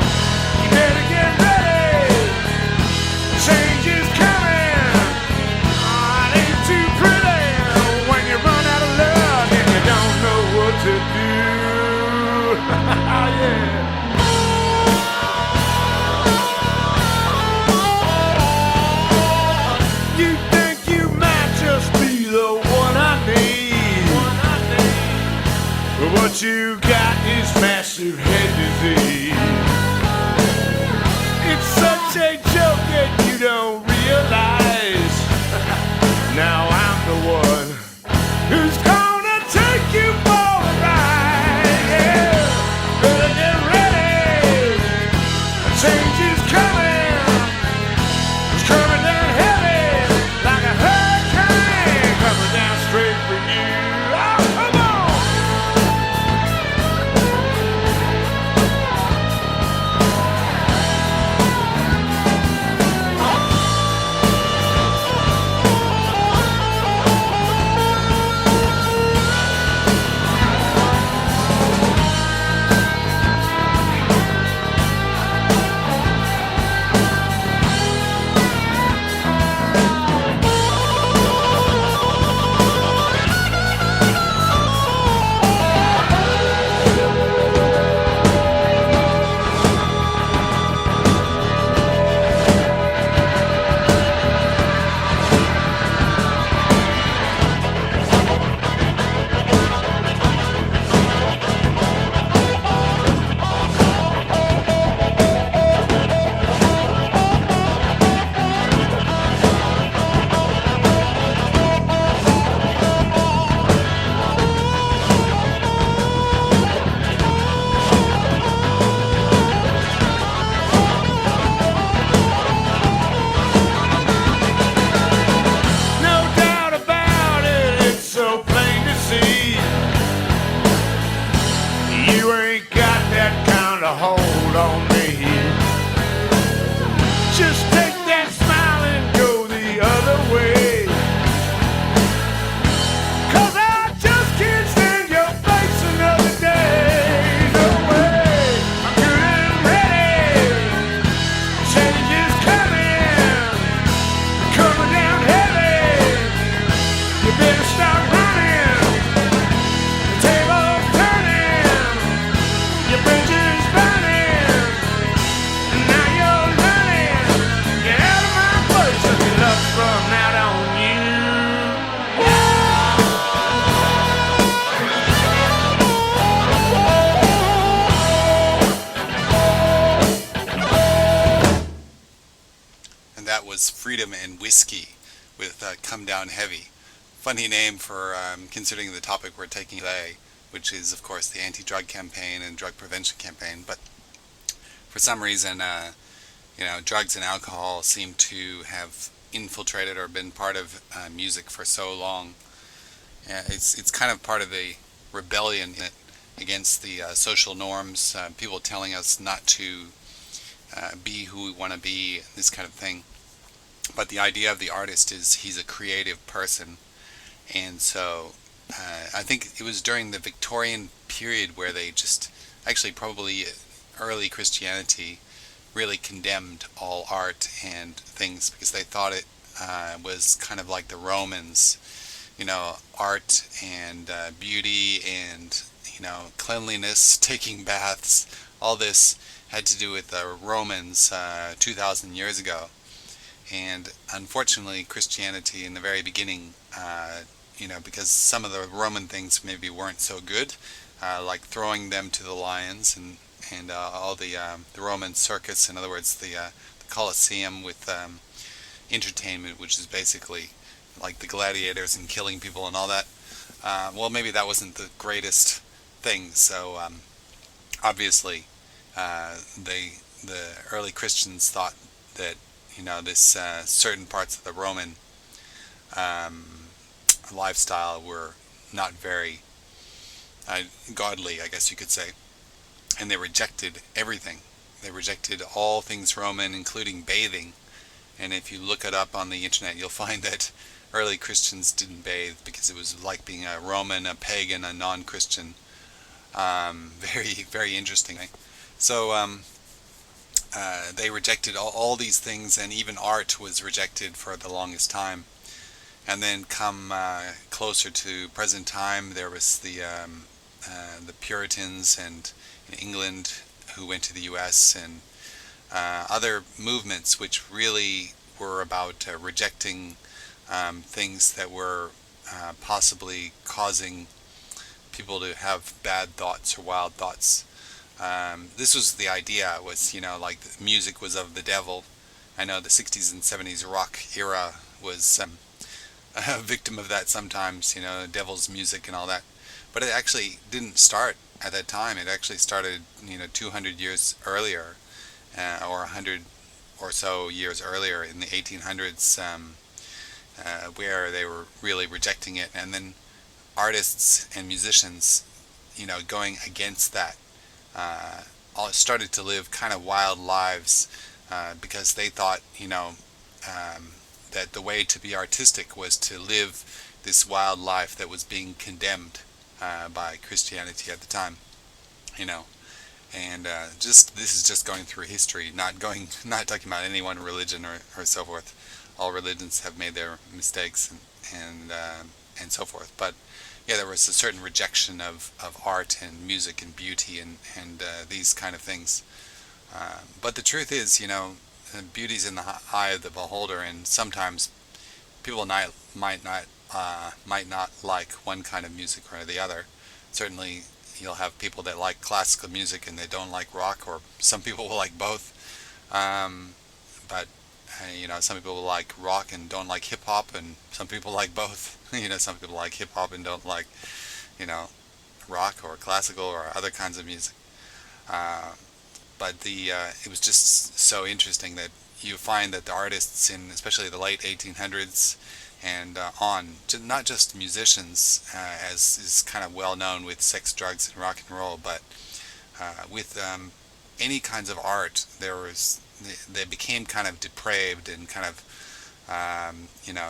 you better get ready. Change is coming. Oh, it ain't too pretty when you run out of love and you don't know what to do. Yeah. What you got is massive head disease. It's such a joke that you don't realize. Now I'm the one who's gonna take you for a ride. Yeah. Better get ready. A change is coming. It's coming down heavy like a hurricane, coming down straight for you. and that was Freedom and Whiskey with Come Down Heavy. Funny name for considering the topic we're taking today, which is, of course, the anti-drug campaign and drug prevention campaign. But for some reason, drugs and alcohol seem to have infiltrated or been part of music for so long. It's kind of part of the rebellion against the social norms, people telling us not to be who we want to be, this kind of thing. But the idea of the artist is he's a creative person, and so I think it was during the Victorian period where they just, actually probably early Christianity, really condemned all art and things because they thought it was kind of like the Romans, art and beauty and cleanliness, taking baths, all this had to do with the Romans 2,000 years ago. And unfortunately, Christianity in the very beginning, because some of the Roman things maybe weren't so good, like throwing them to the lions and all the Roman circus, in other words, the Colosseum with entertainment, which is basically like the gladiators and killing people and all that. Well, maybe that wasn't the greatest thing. So obviously, the early Christians thought that this certain parts of the Roman lifestyle were not very godly, I guess you could say, and they rejected everything. They rejected all things Roman, including bathing. And if you look it up on the internet, you'll find that early Christians didn't bathe because it was like being a Roman, a pagan, a non-Christian. Very, very interesting. So they rejected all these things, and even art was rejected for the longest time. And then come closer to present time, there was the Puritans and in England who went to the U.S. and other movements which really were about rejecting things that were possibly causing people to have bad thoughts or wild thoughts. This was the idea, was, like music was of the devil. I know the 60s and 70s rock era was a victim of that sometimes, devil's music and all that. But it actually didn't start at that time. It actually started, 200 years earlier, or 100 or so years earlier in the 1800s, where they were really rejecting it. And then artists and musicians, going against that, all started to live kind of wild lives because they thought, that the way to be artistic was to live this wild life that was being condemned by Christianity at the time, and this is just going through history, not talking about any one religion or so forth. All religions have made their mistakes and so forth, but yeah, there was a certain rejection of art and music and beauty and these kind of things. But the truth is, beauty's in the eye of the beholder, and sometimes people might not like one kind of music or the other. Certainly, you'll have people that like classical music and they don't like rock, or some people will like both. But some people like rock and don't like hip hop, and some people like both. Some people like hip hop and don't like, rock or classical or other kinds of music. But it was just so interesting that you find that the artists in especially the late 1800s and not just musicians, as is kind of well known with sex, drugs, and rock and roll, but with any kinds of art, they became kind of depraved and kind of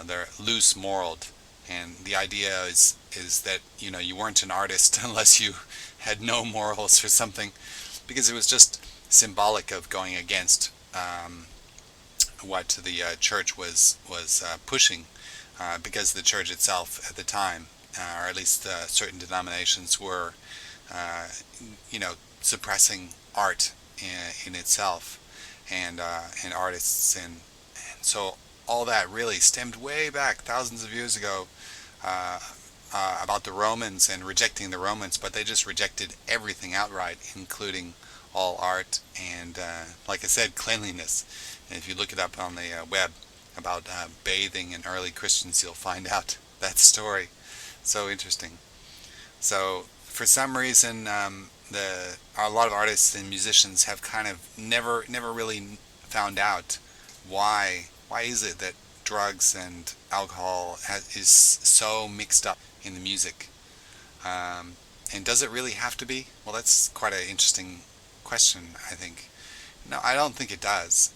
they're loose moraled. And the idea is that you weren't an artist unless you had no morals or something, because it was just symbolic of going against what the church was pushing, because the church itself at the time, or at least certain denominations, were suppressing art in itself, and artists, and so all that really stemmed way back thousands of years ago, about the Romans and rejecting the Romans, but they just rejected everything outright, including all art and, like I said, cleanliness. And if you look it up on the web about bathing in early Christians, you'll find out that story. So interesting. So for some reason, a lot of artists and musicians have kind of never really found out why is it that drugs and alcohol is so mixed up in the music. And does it really have to be? Well, that's quite an interesting question, I think. No, I don't think it does.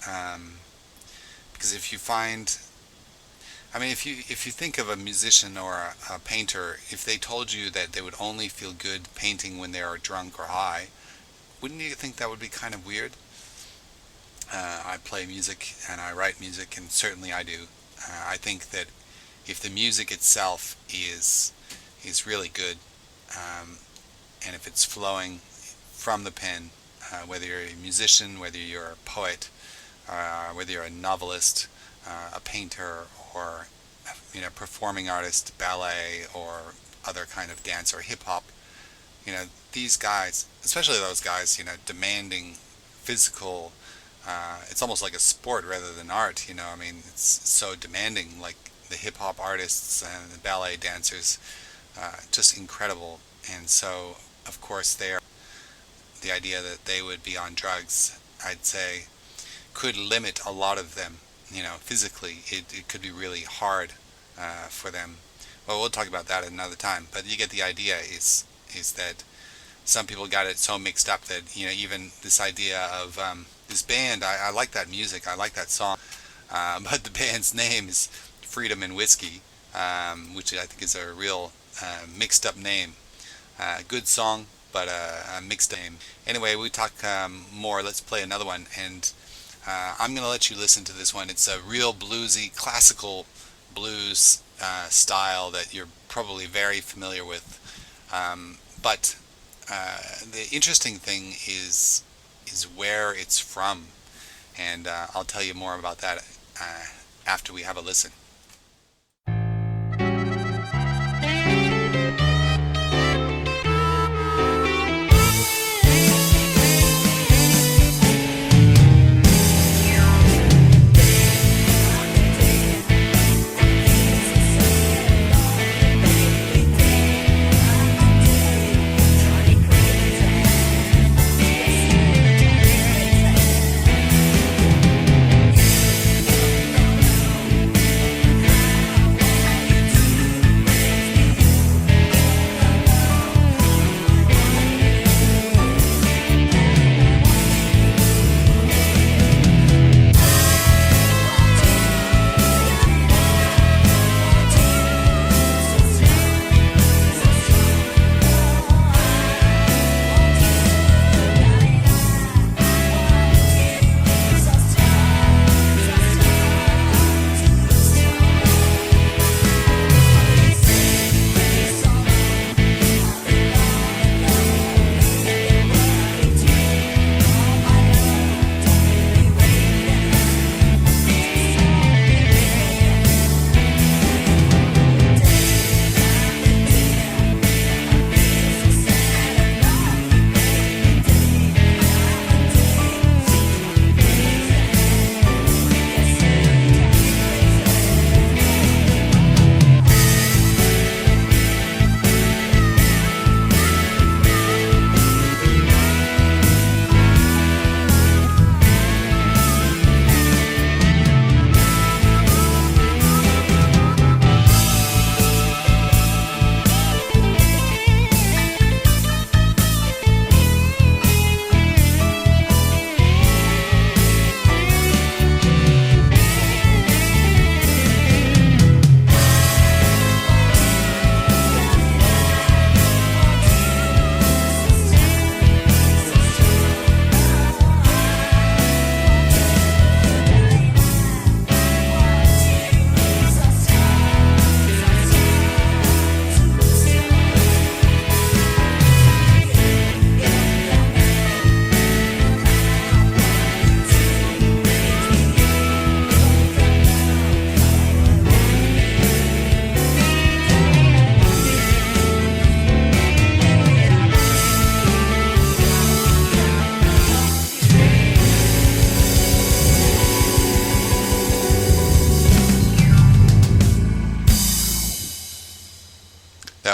Because if you find, I mean, if you think of a musician or a painter, if they told you that they would only feel good painting when they are drunk or high, wouldn't you think that would be kind of weird? I play music and I write music, and certainly I do. I think that if the music itself is really good, and if it's flowing from the pen, whether you're a musician, whether you're a poet, whether you're a novelist, a painter, or performing artist, ballet, or other kind of dance or hip hop, these guys, especially those guys, demanding physical. It's almost like a sport rather than art. I mean, it's so demanding. Like the hip hop artists and the ballet dancers, just incredible. And so, of course, the idea that they would be on drugs, I'd say, could limit a lot of them. Physically, it could be really hard for them. Well, we'll talk about that another time. But you get the idea. Is that some people got it so mixed up that even this idea of this band, I like that music, I like that song, but the band's name is Freedom and Whiskey, which I think is a real mixed up name. Good song, but a mixed up name. Anyway, we talk more. Let's play another one, and I'm going to let you listen to this one. It's a real bluesy, classical blues style that you're probably very familiar with. But the interesting thing is where it's from, and I'll tell you more about that after we have a listen.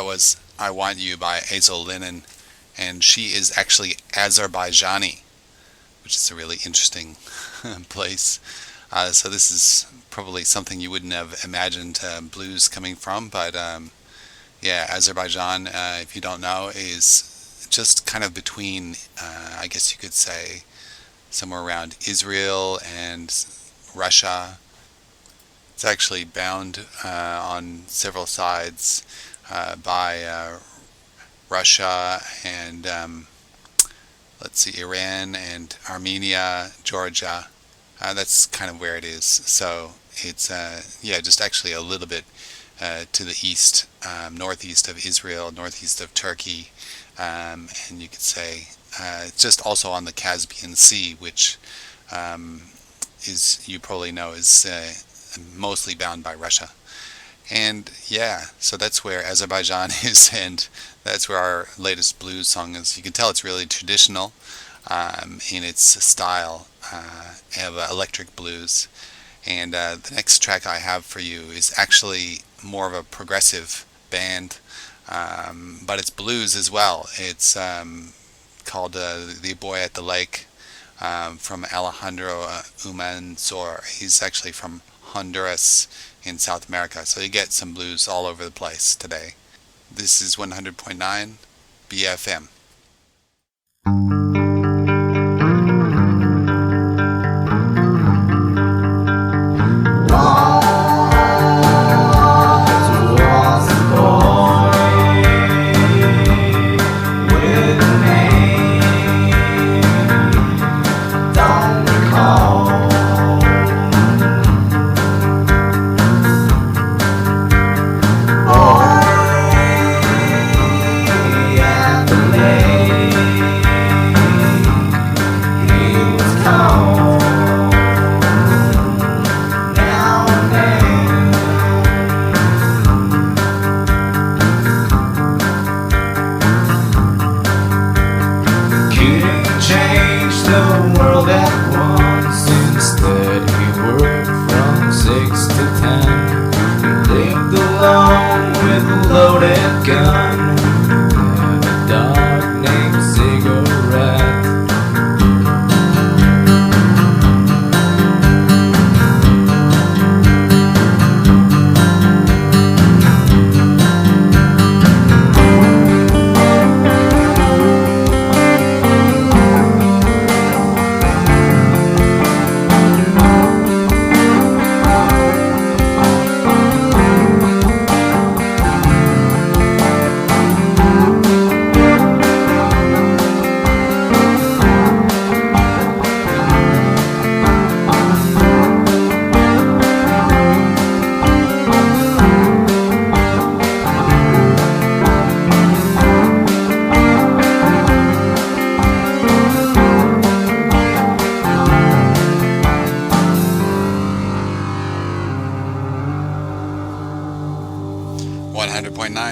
That was I Want You by Hazel Linen, and she is actually Azerbaijani, which is a really interesting place. So this is probably something you wouldn't have imagined blues coming from, but yeah, Azerbaijan, if you don't know, is just kind of between, I guess you could say, somewhere around Israel and Russia. It's actually bound on several sides by Russia and let's see, Iran and Armenia, Georgia. That's kind of where it is. So it's yeah, just actually a little bit to the east, northeast of Israel, northeast of Turkey, and you could say just also on the Caspian Sea, which is, you probably know, is mostly bound by Russia. And yeah, so that's where Azerbaijan is, and that's where our latest blues song is. You can tell it's really traditional in its style of electric blues. And the next track I have for you is actually more of a progressive band, but it's blues as well. It's called The Boy at the Lake, from Alejandro Umansor. He's actually from Honduras in South America, so you get some blues all over the place today. This is 100.9 BFM.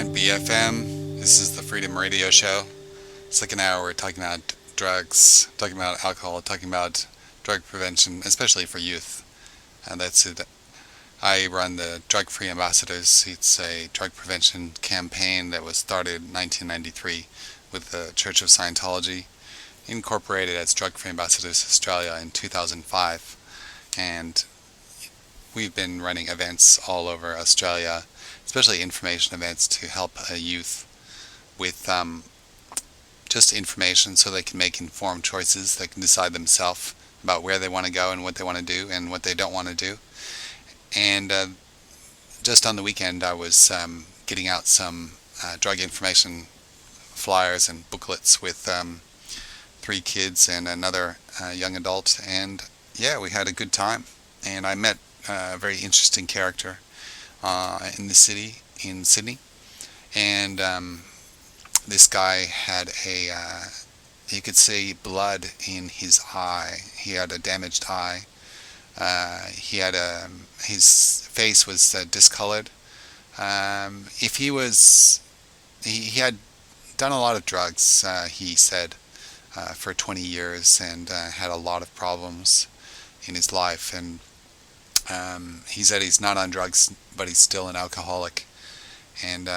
BFM. This is the Freedom Radio Show. Second hour, we're talking about drugs, talking about alcohol, talking about drug prevention, especially for youth. And that's it. I run the Drug Free Ambassadors. It's a drug prevention campaign that was started in 1993 with the Church of Scientology, incorporated as Drug Free Ambassadors Australia in 2005. And we've been running events all over Australia, especially information events to help youth with just information so they can make informed choices. They can decide themselves about where they want to go and what they want to do and what they don't want to do. And just on the weekend I was getting out some drug information flyers and booklets with 3 kids and another young adult, and yeah, we had a good time. And I met a very interesting character in the city, in Sydney, and this guy had you could see blood in his eye. He had a damaged eye. He had his face was discolored. If he was, he had done a lot of drugs, he said, for 20 years, and had a lot of problems in his life. And he said he's not on drugs, but he's still an alcoholic. And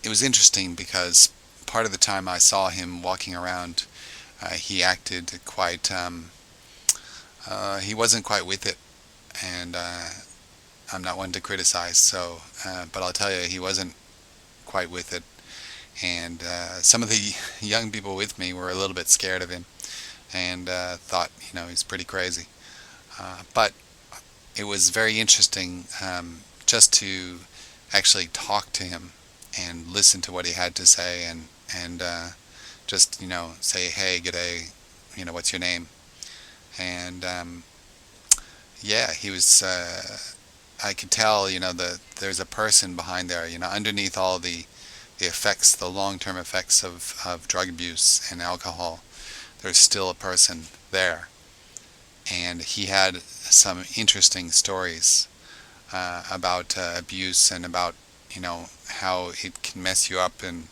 it was interesting because part of the time I saw him walking around, he acted quite. He wasn't quite with it, and I'm not one to criticize. So, but I'll tell you, he wasn't quite with it, and some of the young people with me were a little bit scared of him and thought, he's pretty crazy. But it was very interesting just to actually talk to him and listen to what he had to say and just say, hey, g'day, what's your name? And yeah, he was. I could tell, there's a person behind there. Underneath all the effects, the long-term effects of drug abuse and alcohol, there's still a person there, and he had some interesting stories about abuse and about how it can mess you up and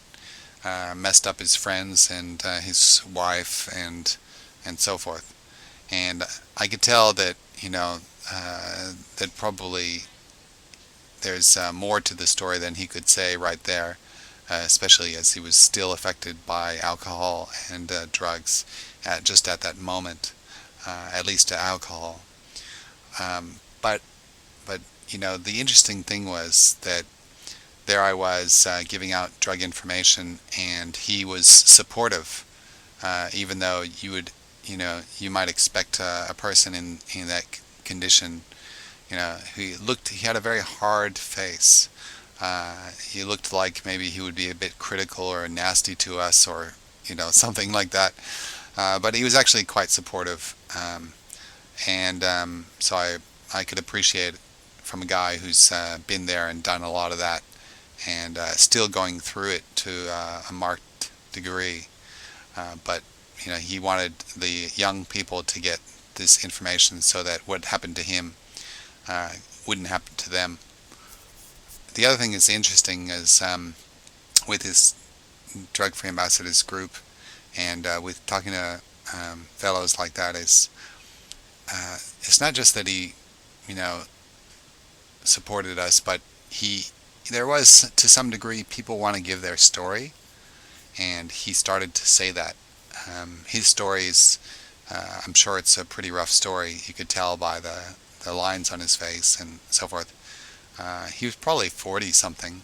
messed up his friends and his wife and so forth. And I could tell that that probably there's more to the story than he could say right there, especially as he was still affected by alcohol and drugs just at that moment, at least to alcohol. But the interesting thing was that there I was giving out drug information, and he was supportive, even though you might expect a person in that condition. He had a very hard face. He looked like maybe he would be a bit critical or nasty to us, or something like that. But he was actually quite supportive, and so I could appreciate it from a guy who's been there and done a lot of that, and still going through it to a marked degree. But he wanted the young people to get this information so that what happened to him wouldn't happen to them. The other thing that's interesting is with his drug-free ambassadors group, and with talking to fellows like that, is it's not just that he supported us, but there was, to some degree, people want to give their story, and he started to say that. His stories, I'm sure it's a pretty rough story. You could tell by the lines on his face and so forth. He was probably 40 something,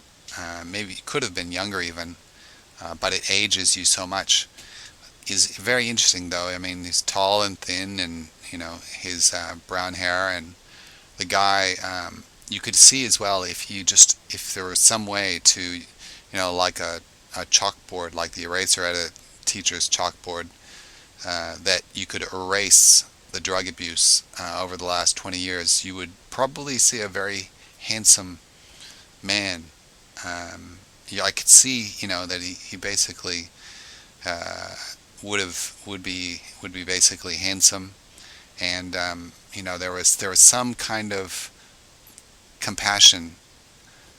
maybe could have been younger even, but it ages you so much. Is very interesting though. I mean, he's tall and thin, and his brown hair, and the guy, you could see as well if there was some way to, like a chalkboard, like the eraser at a teacher's chalkboard, that you could erase the drug abuse over the last 20 years, you would probably see a very handsome man. I could see, that he basically would be basically handsome, and there was some kind of compassion,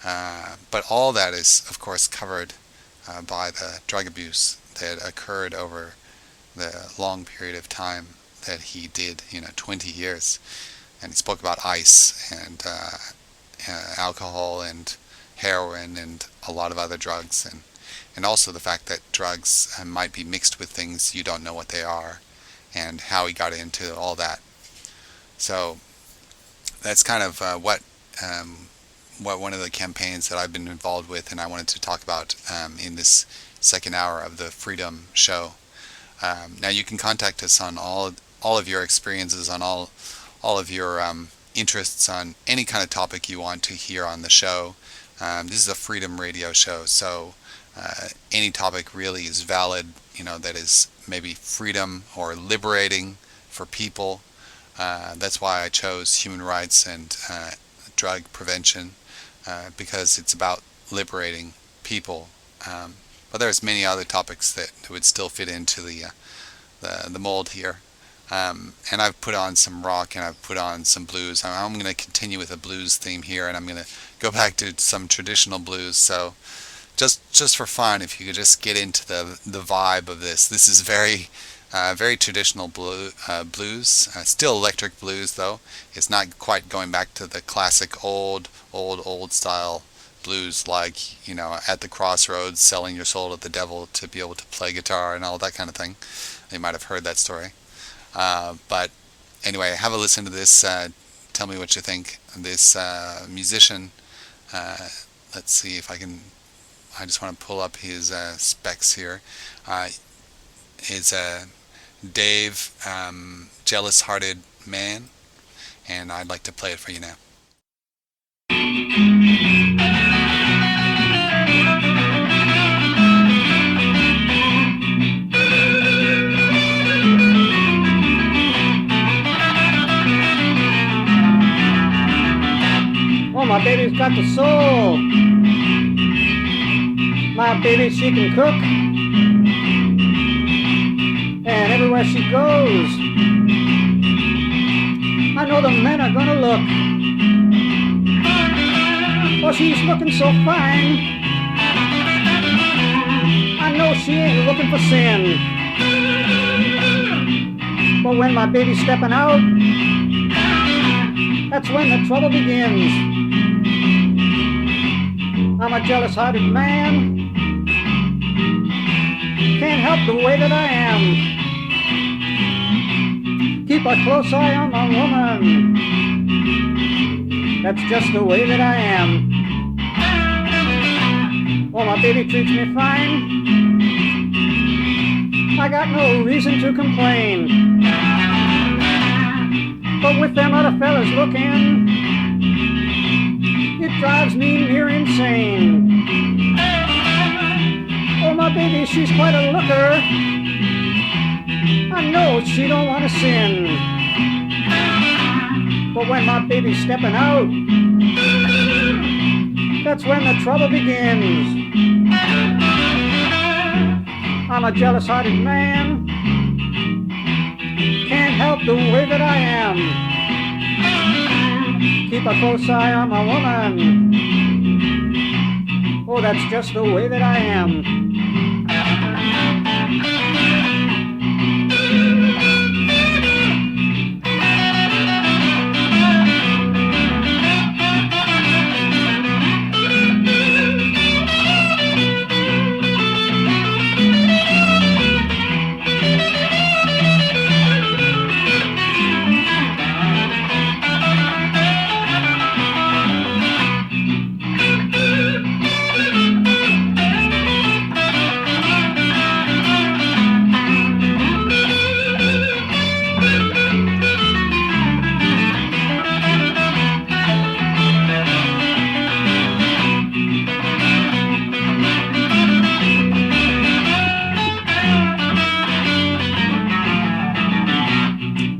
but all that is, of course, covered by the drug abuse that occurred over the long period of time that he did, 20 years. And he spoke about ice and alcohol and heroin and a lot of other drugs, and also the fact that drugs might be mixed with things you don't know what they are, and how he got into all that. So that's kind of what one of the campaigns that I've been involved with, and I wanted to talk about in this second hour of the Freedom Show. Now you can contact us on all of your experiences, on all of your interests, on any kind of topic you want to hear on the show. This is a Freedom Radio show, so any topic really is valid, that is maybe freedom or liberating for people. That's why I chose human rights and drug prevention, because it's about liberating people. But there's many other topics that would still fit into the mold here. And I've put on some rock and I've put on some blues. I'm going to continue with a blues theme here, and I'm going to go back to some traditional blues. So just for fun, if you could just get into the vibe of this. This is very traditional blues, still electric blues though. It's not quite going back to the classic old style blues, like, at the crossroads, selling your soul to the devil to be able to play guitar and all that kind of thing. They might have heard that story. But anyway, have a listen to this. Tell me what you think. This musician, let's see if I just want to pull up his specs here. Is Dave, Jealous Hearted Man, and I'd like to play it for you now. Oh, my baby's got the soul. My baby, she can cook. And everywhere she goes, I know the men are gonna look. Oh, she's looking so fine. I know she ain't looking for sin. But when my baby's stepping out, that's when the trouble begins. I'm a jealous-hearted man. Can't help the way that I am. Keep a close eye on my woman. That's just the way that I am. Oh, my baby treats me fine. I got no reason to complain. But with them other fellas looking, it drives me near insane. Oh, my baby, she's quite a looker. I know she don't want to sin. But when my baby's stepping out, that's when the trouble begins. I'm a jealous-hearted man. Can't help the way that I am. Keep a close eye on my woman. Oh, that's just the way that I am.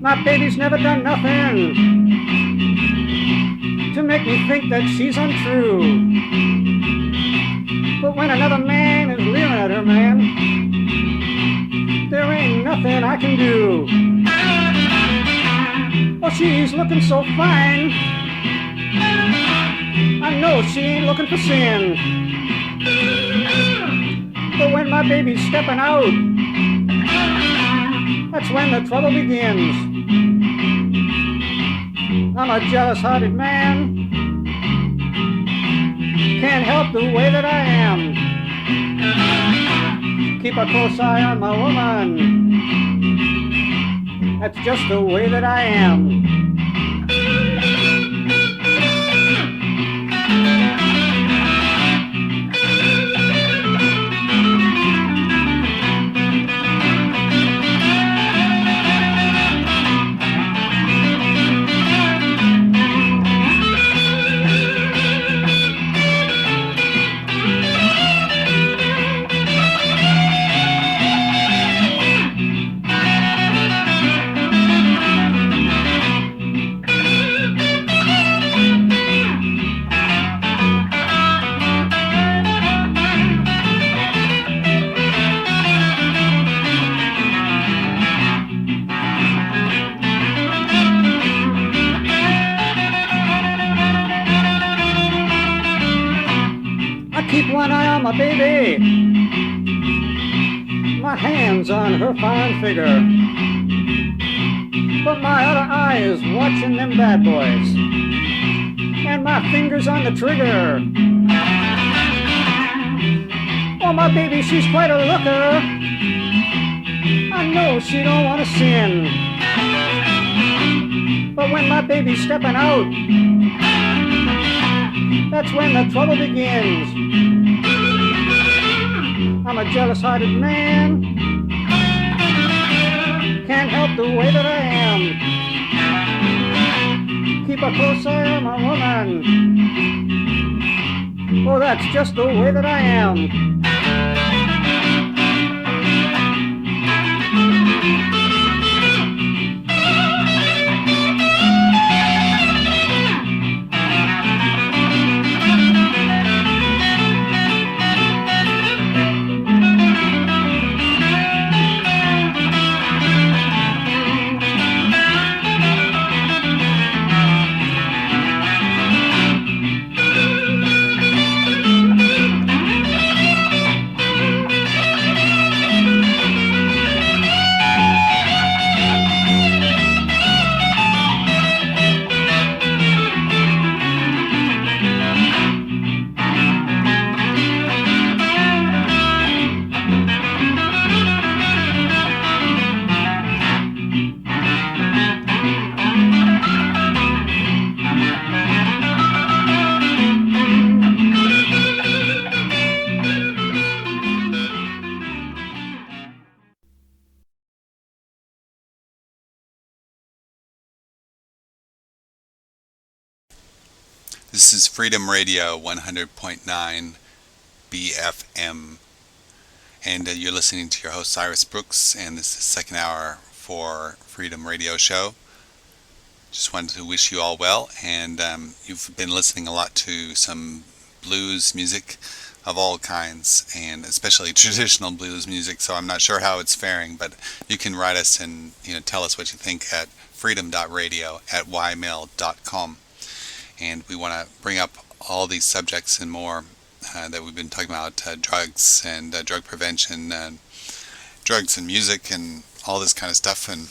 My baby's never done nothing to make me think that she's untrue. But when another man is leering at her, man, there ain't nothing I can do. Oh, she's looking so fine. I know she ain't looking for sin. But when my baby's stepping out, that's when the trouble begins. I'm a jealous-hearted man. Can't help the way that I am. Keep a close eye on my woman. That's just the way that I am. Keep one eye on my baby, my hands on her fine figure, but my other eye is watching them bad boys, and my fingers on the trigger. Oh, my baby, she's quite a looker. I know she don't want to sin. But when my baby's stepping out, that's when the trouble begins. I'm a jealous-hearted man. Can't help the way that I am. Keep a close eye on my woman. Oh, that's just the way that I am. This is Freedom Radio 100.9 BFM, and you're listening to your host Cyrus Brooks, and this is the second hour for Freedom Radio Show. Just wanted to wish you all well, and you've been listening a lot to some blues music of all kinds, and especially traditional blues music, so I'm not sure how it's faring, but you can write us and tell us what you think at freedom.radio@ymail.com. And we want to bring up all these subjects and more that we've been talking about, drugs and drug prevention, drugs and music and all this kind of stuff. And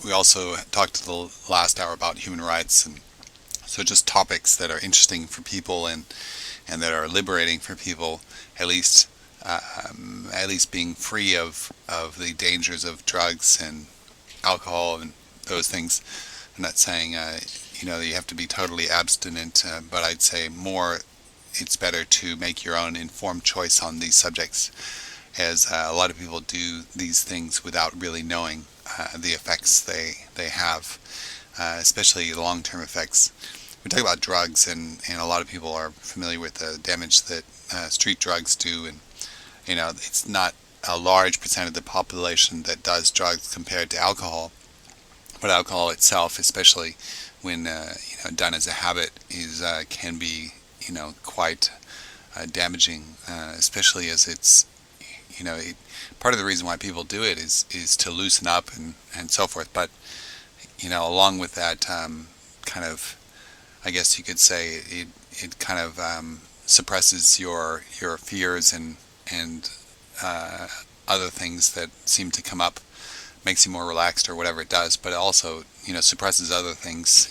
we also talked the last hour about human rights, and so just topics that are interesting for people and that are liberating for people, at least being free of the dangers of drugs and alcohol and those things. I'm not saying that you have to be totally abstinent, but I'd say more it's better to make your own informed choice on these subjects, as a lot of people do these things without really knowing the effects they have, especially the long-term effects. We talk about drugs, and a lot of people are familiar with the damage that street drugs do, and it's not a large percent of the population that does drugs compared to alcohol, but alcohol itself, especially when done as a habit, can be quite damaging, especially as it's part of the reason why people do it is to loosen up and so forth. But along with that, kind of, I guess you could say it kind of suppresses your fears and other things that seem to come up, makes you more relaxed or whatever it does, but it also suppresses other things,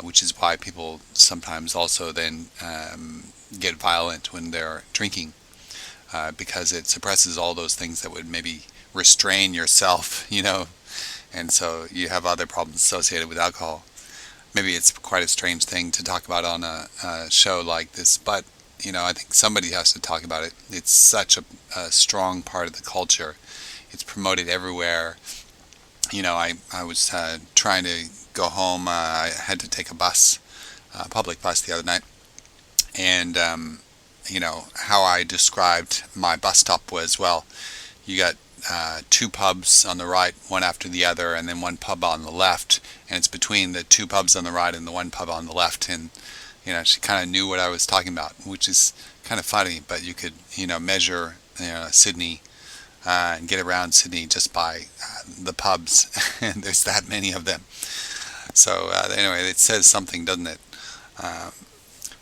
which is why people sometimes also then get violent when they're drinking, because it suppresses all those things that would maybe restrain yourself, and so you have other problems associated with alcohol. Maybe it's quite a strange thing to talk about on a show like this, but I think somebody has to talk about it. It's such a strong part of the culture. It's promoted everywhere. I was trying to go home. I had to take a bus, public bus, the other night, and how I described my bus stop was, well, you got two pubs on the right, one after the other, and then one pub on the left, and it's between the two pubs on the right and the one pub on the left. And she kind of knew what I was talking about, which is kind of funny, but you could measure Sydney and get around Sydney just by the pubs, and there's that many of them. So anyway, it says something, doesn't it?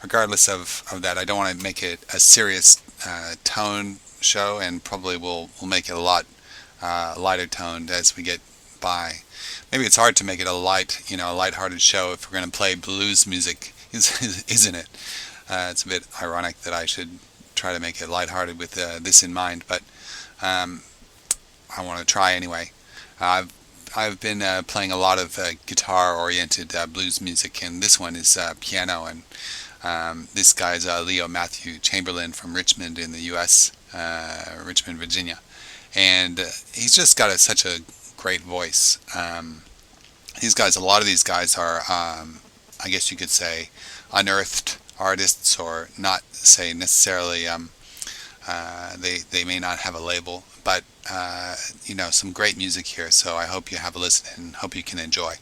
Regardless of that, I don't want to make it a serious tone show, and probably we'll make it a lot lighter toned as we get by. Maybe it's hard to make it a lighthearted show if we're going to play blues music, isn't it? It's a bit ironic that I should try to make it lighthearted with this in mind, but I want to try anyway. I've been playing a lot of guitar-oriented blues music, and this one is piano. And this guy's Leo Matthew Chamberlain from Richmond in the U.S., Richmond, Virginia, and he's just got such a great voice. A lot of these guys are, I guess you could say, unearthed artists, or not say necessarily. They may not have a label, but some great music here. So I hope you have a listen and hope you can enjoy.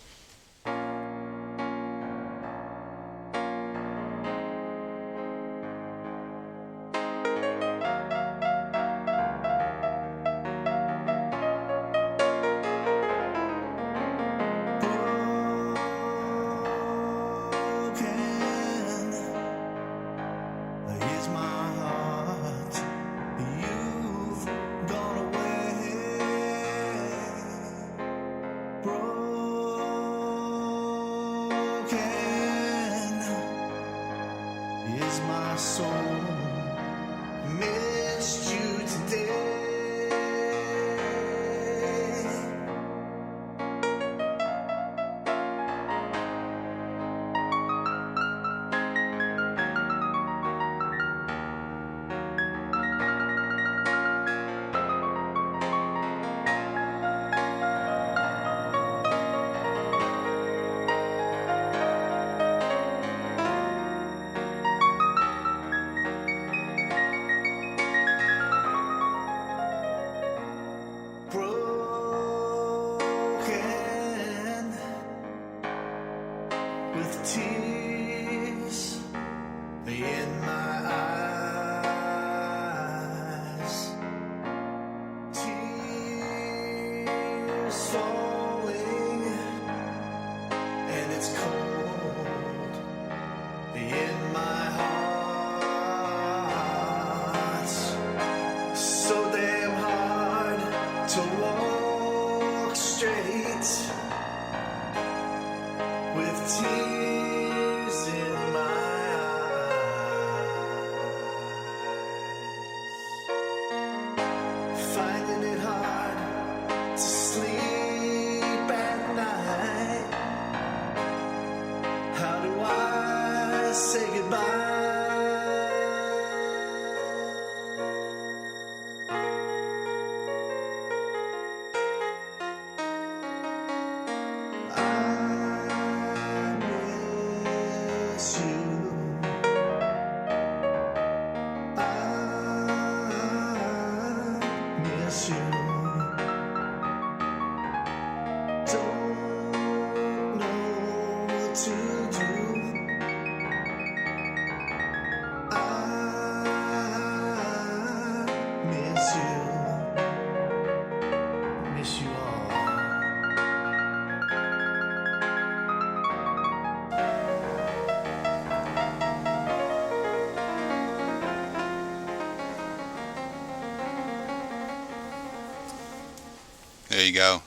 There you go.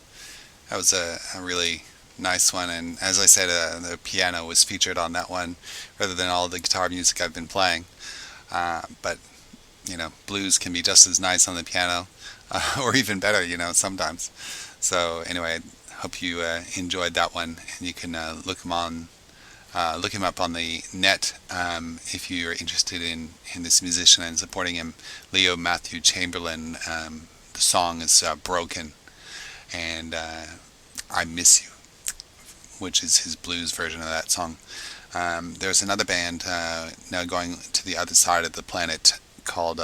That was a really nice one, and as I said, the piano was featured on that one rather than all the guitar music I've been playing. But blues can be just as nice on the piano, or even better, sometimes. So anyway, I hope you enjoyed that one, and you can look him up on the net if you're interested in this musician and supporting him. Leo Matthew Chamberlain. The song is Broken, and I Miss You, which is his blues version of that song. There's another band now going to the other side of the planet called,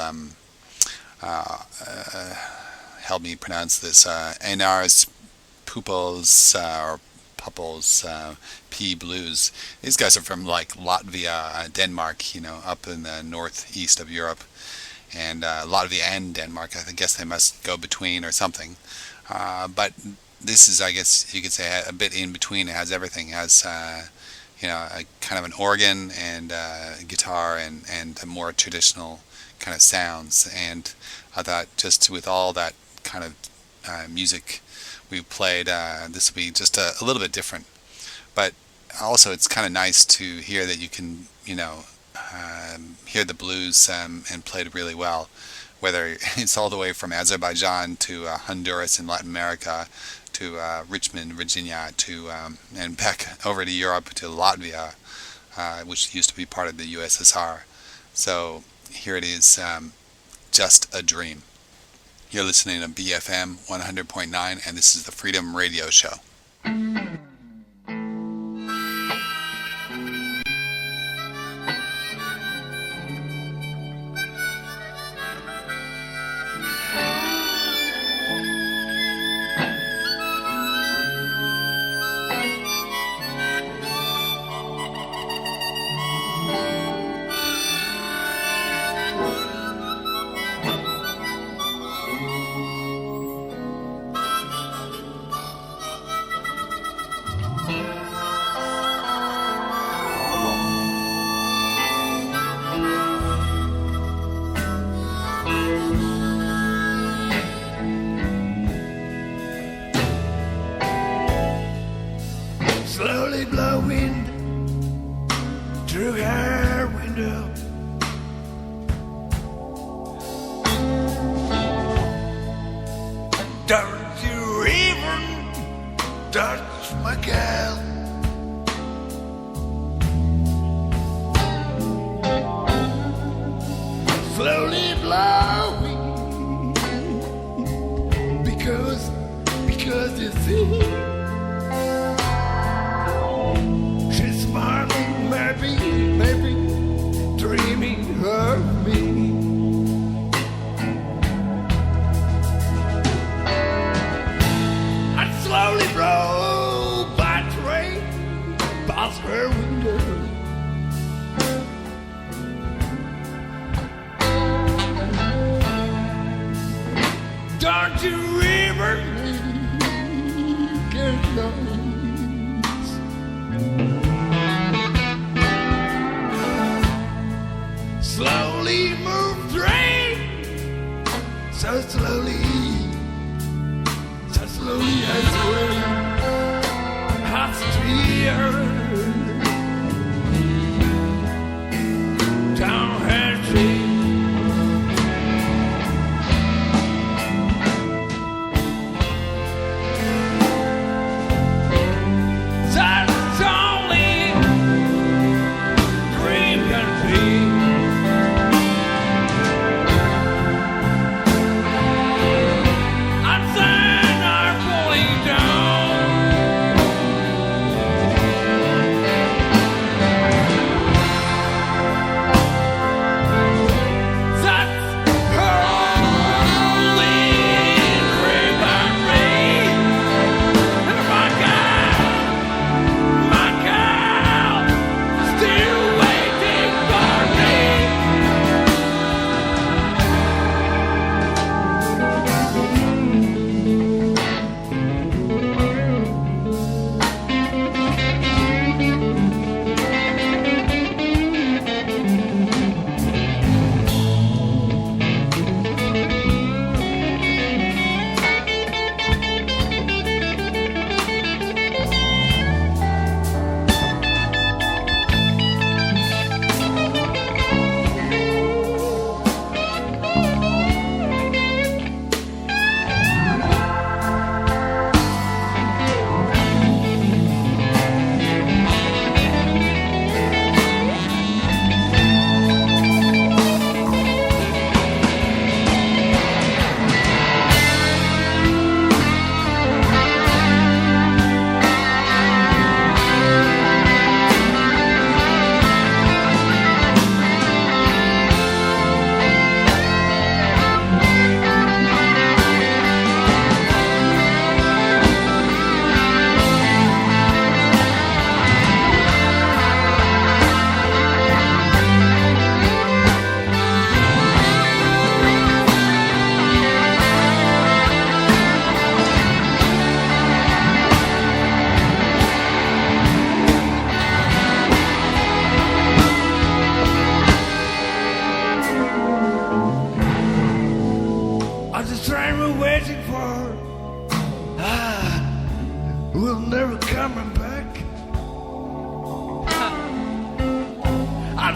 help me pronounce this, Enars Pupils, or Pupples, P Blues. These guys are from like Latvia, Denmark, up in the northeast of Europe. And Latvia and Denmark, I guess they must go between or something. But this is, I guess you could say, a bit in between. It has everything. It has, a kind of an organ and guitar and the more traditional kind of sounds. And I thought just with all that kind of music we played, this will be just a little bit different. But also it's kind of nice to hear that you can, hear the blues and played really well. Whether it's all the way from Azerbaijan to Honduras in Latin America, to Richmond, Virginia, to and back over to Europe to Latvia, which used to be part of the USSR. So here it is, Just a Dream. You're listening to BFM 100.9, and this is the Freedom Radio Show. Slowly blowing through her window. Don't you even touch my gal. Slowly blowing because you see she's smiling, maybe dreaming of me. I slowly drove by train past her window. Don't you ever get lost? Slowly move train, so slowly I swear, I steer down her street. That's only dream can be.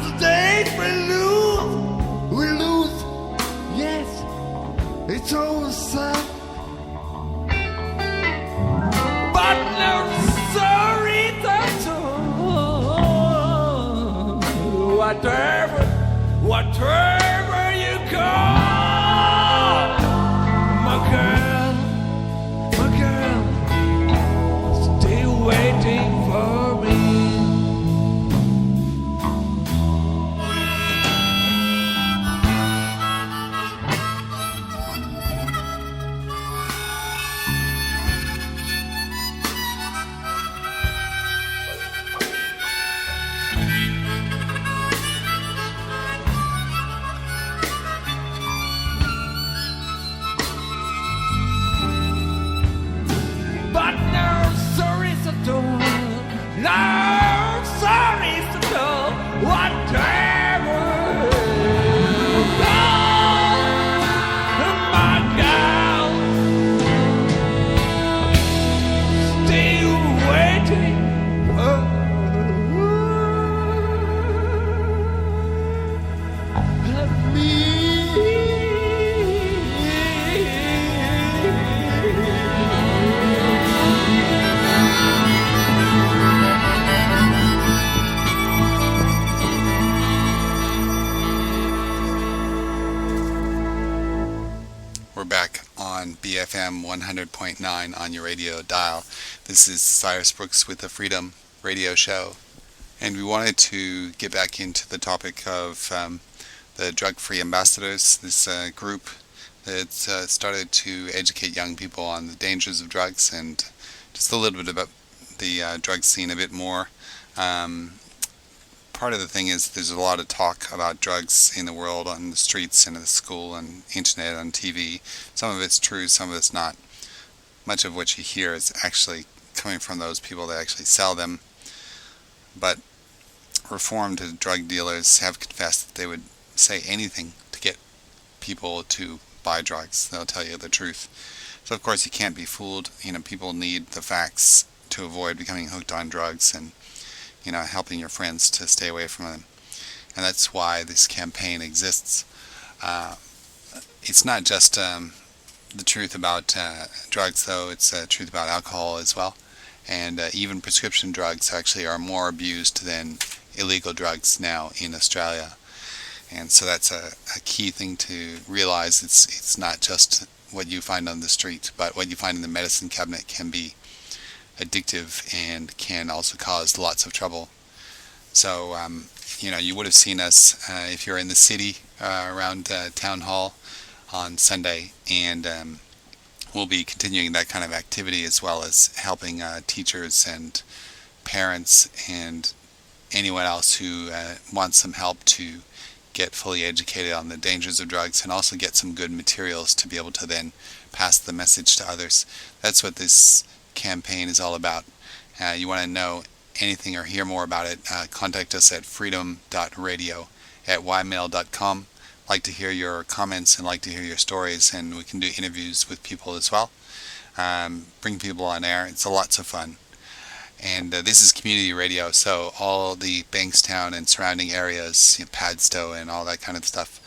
the days we lose, yes, it's over, son. But no sorry, that's all. Whatever you call my girl, stay waiting for me. But no sorries at all. No sorries at all. Whatever. Oh, my girl, stay waiting for me. We're back on BFM 100.9 on your radio dial. This is Cyrus Brooks with the Freedom Radio Show. And we wanted to get back into the topic of the drug-free ambassadors, this group that started to educate young people on the dangers of drugs and just a little bit about the drug scene a bit more. Part of the thing is there's a lot of talk about drugs in the world, on the streets and at the school and internet, on TV. Some of it's true, some of it's not. Much of what you hear is actually coming from those people that actually sell them. But reformed drug dealers have confessed that they would say anything to get people to buy drugs. They'll tell you the truth. So of course you can't be fooled. People need the facts to avoid becoming hooked on drugs and helping your friends to stay away from them. And that's why this campaign exists. It's not just the truth about drugs, though. It's the truth about alcohol as well. And even prescription drugs actually are more abused than illegal drugs now in Australia. And so that's a key thing to realize. It's not just what you find on the street, but what you find in the medicine cabinet can be addictive and can also cause lots of trouble. So, you would have seen us if you're in the city around Town Hall on Sunday, and we'll be continuing that kind of activity as well as helping teachers and parents and anyone else who wants some help to get fully educated on the dangers of drugs and also get some good materials to be able to then pass the message to others. That's what this campaign is all about. You want to know anything or hear more about it, contact us at freedom.radio@ymail.com. Like to hear your comments and like to hear your stories, and we can do interviews with people as well. Bring people on air. It's lots of fun. And this is community radio, so all the Bankstown and surrounding areas, Padstow and all that kind of stuff,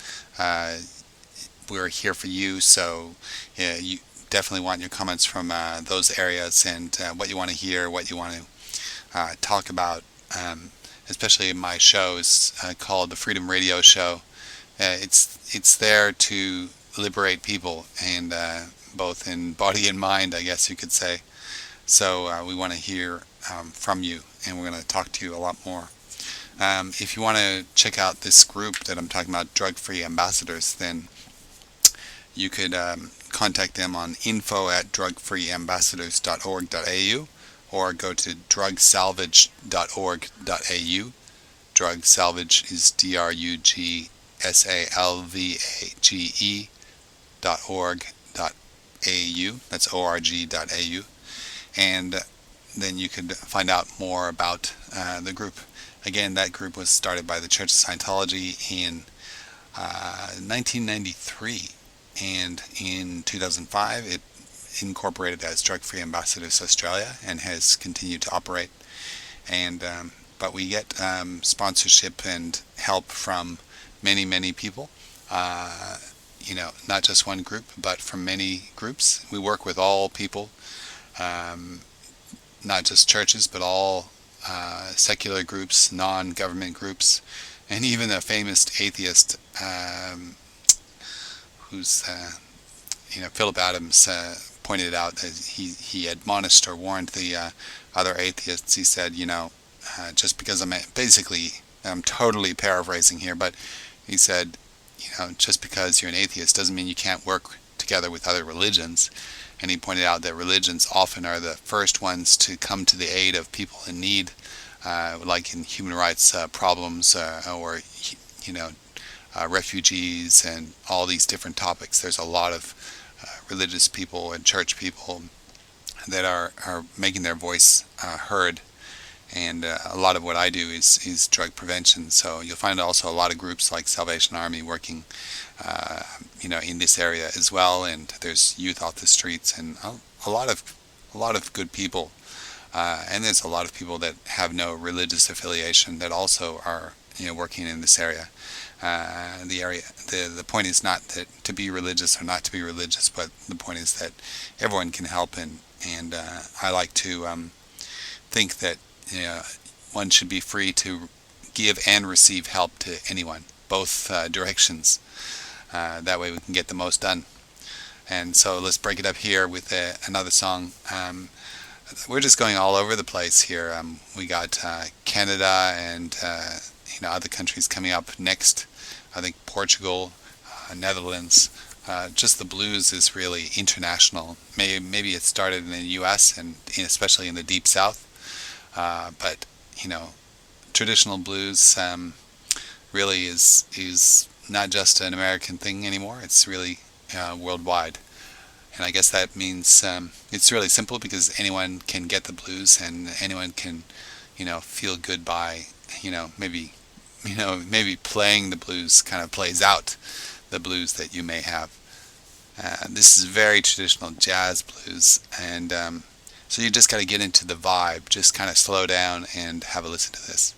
we're here for you. So you definitely want your comments from those areas and what you want to hear, what you want to talk about, especially in my shows called the Freedom Radio Show. It's there to liberate people, and both in body and mind, I guess you could say. So we want to hear from you, and we're going to talk to you a lot more. If you want to check out this group that I'm talking about, Drug-Free Ambassadors, then you could contact them on info@drugfreeambassadors.org.au or go to drugsalvage.org.au. Drug Salvage is drugsalvage.org.au. That's org.au. And then you could find out more about the group. Again, that group was started by the Church of Scientology in 1993, and in 2005 it incorporated as Drug-Free Ambassadors Australia and has continued to operate. And but we get sponsorship and help from many people. Not just one group, but from many groups. We work with all people, not just churches, but all secular groups, non-government groups, and even a famous atheist who's, Philip Adams pointed out that he admonished or warned the other atheists. He said, just because I'm totally paraphrasing here, but he said, just because you're an atheist doesn't mean you can't work together with other religions. And he pointed out that religions often are the first ones to come to the aid of people in need, like in human rights problems or refugees and all these different topics. There's a lot of religious people and church people that are making their voice heard. And a lot of what I do is drug prevention. So you'll find also a lot of groups like Salvation Army working, in this area as well. And there's youth off the streets and a lot of good people. And there's a lot of people that have no religious affiliation that also are working in this area. The point is not that to be religious or not to be religious, but the point is that everyone can help. And I like to think that one should be free to give and receive help to anyone, both directions. That way we can get the most done. And so let's break it up here with another song. We're just going all over the place here. We got Canada and other countries coming up next. I think Portugal, Netherlands. Just the blues is really international. Maybe it started in the U.S. and especially in the Deep South. But traditional blues really is not just an American thing anymore. It's really worldwide. And I guess that means it's really simple because anyone can get the blues and anyone can, feel good by, maybe playing the blues kind of plays out the blues that you may have. This is very traditional jazz blues, and so you just got to get into the vibe, just kind of slow down and have a listen to this.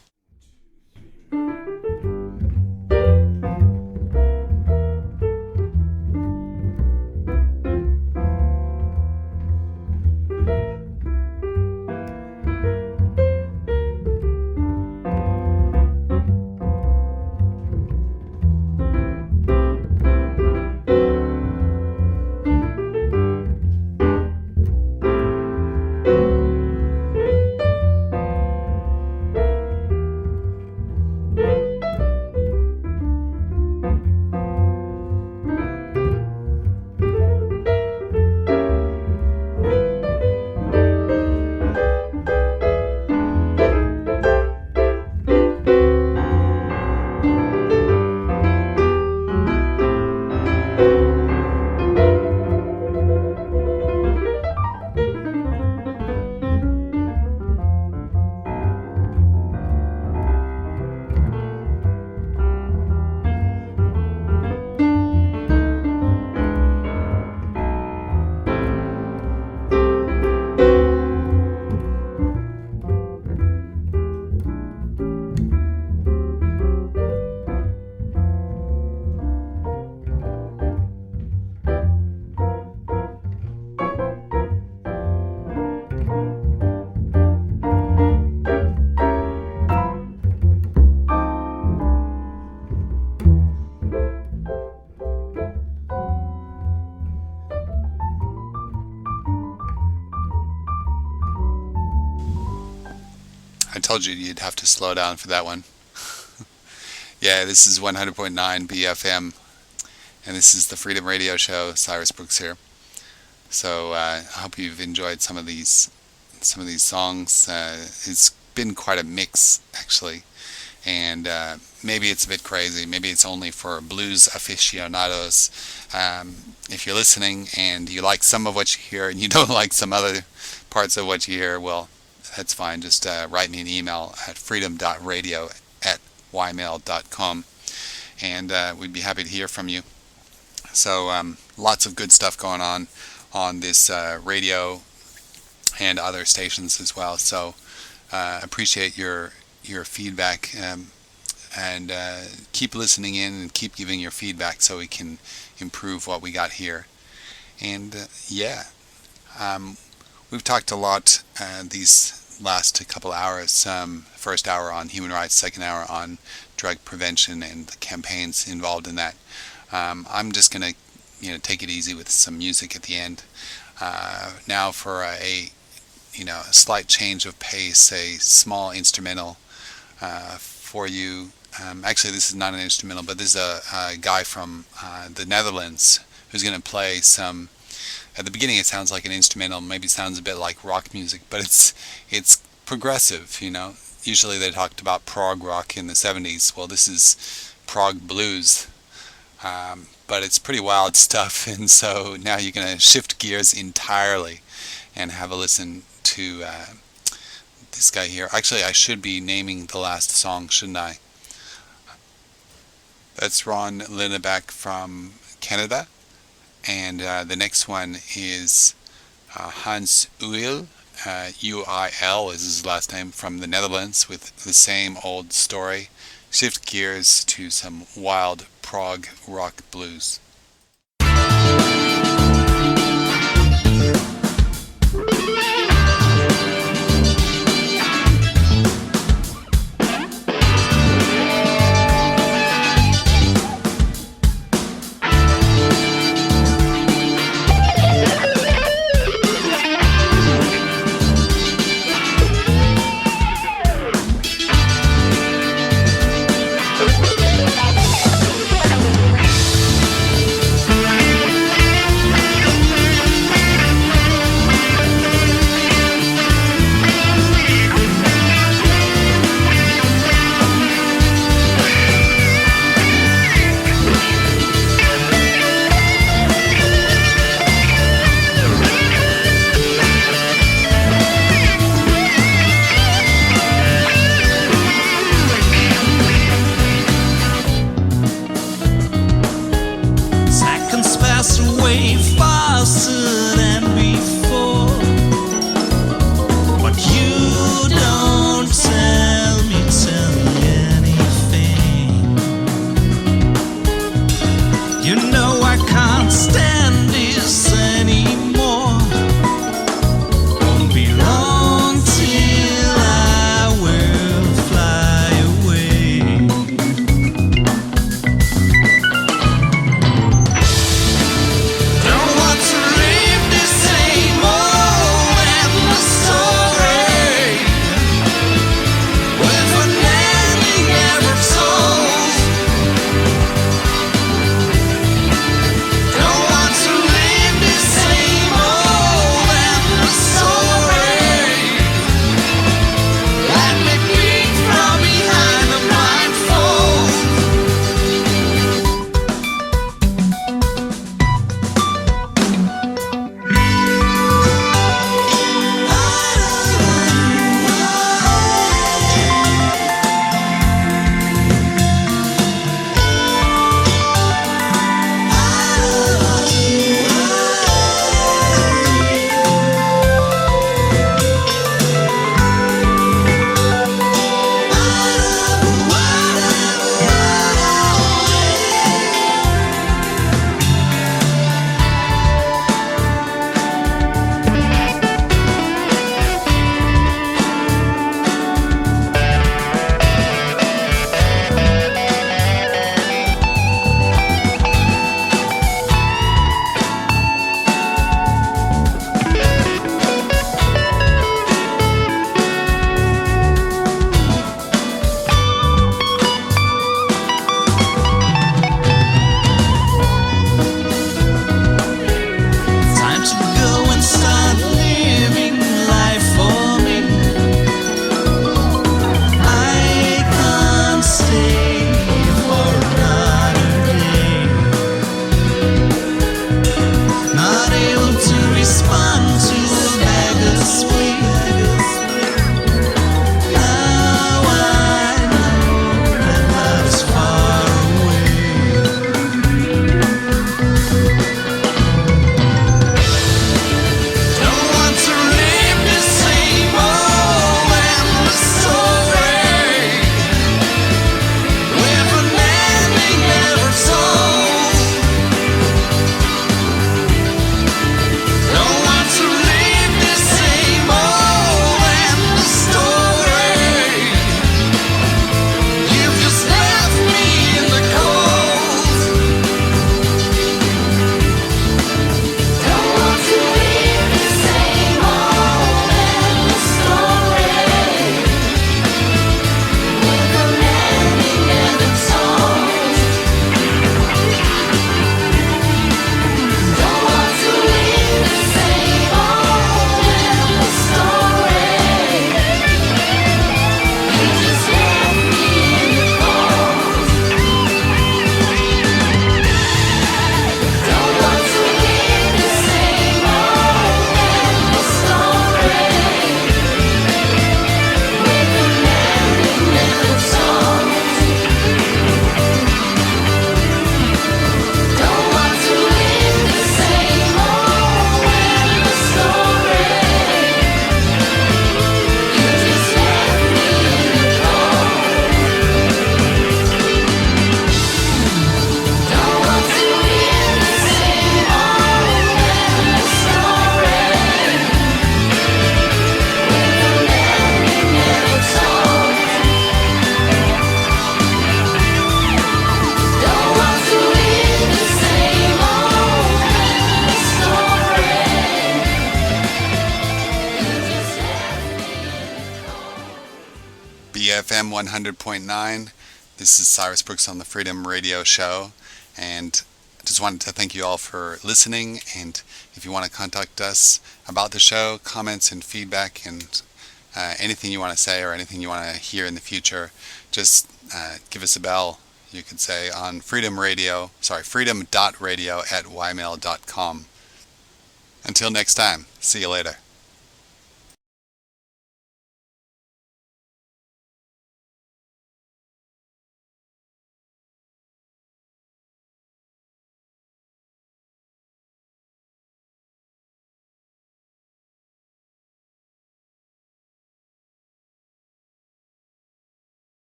I told you you'd have to slow down for that one. Yeah, this is 100.9 BFM, and this is the Freedom Radio Show. Cyrus Brooks here. So I hope you've enjoyed some of these songs. It's been quite a mix, actually, and maybe it's a bit crazy. Maybe it's only for blues aficionados. If you're listening and you like some of what you hear and you don't like some other parts of what you hear, well, that's fine. Just write me an email at freedom.radio@ymail.com, and we'd be happy to hear from you. So lots of good stuff going on this radio and other stations as well. So appreciate your your feedback, and keep listening in and keep giving your feedback so we can improve what we got here. And we've talked a lot these last couple hours. First hour on human rights, second hour on drug prevention and the campaigns involved in that. I'm just gonna take it easy with some music at the end. Now for a slight change of pace, a small instrumental for you. Actually, this is not an instrumental, but this is a guy from the Netherlands who's going to play some. At the beginning, it sounds like an instrumental. Maybe it sounds a bit like rock music, but it's progressive. Usually they talked about prog rock in the 70s. Well, this is prog blues, but it's pretty wild stuff. And so now you're going to shift gears entirely and have a listen to this guy here. Actually, I should be naming the last song, shouldn't I? That's Ron Linnebeck from Canada. And the next one is Hans Uil, U-I-L is his last name, from the Netherlands, with the same old story. Shift gears to some wild prog rock blues. FM 100.9. This is Cyrus Brooks on the Freedom Radio Show, and I just wanted to thank you all for listening. And if you want to contact us about the show, comments and feedback, and anything you want to say or anything you want to hear in the future, just give us a bell. You could say on freedom.radio@ymail.com. Until next time, see you later.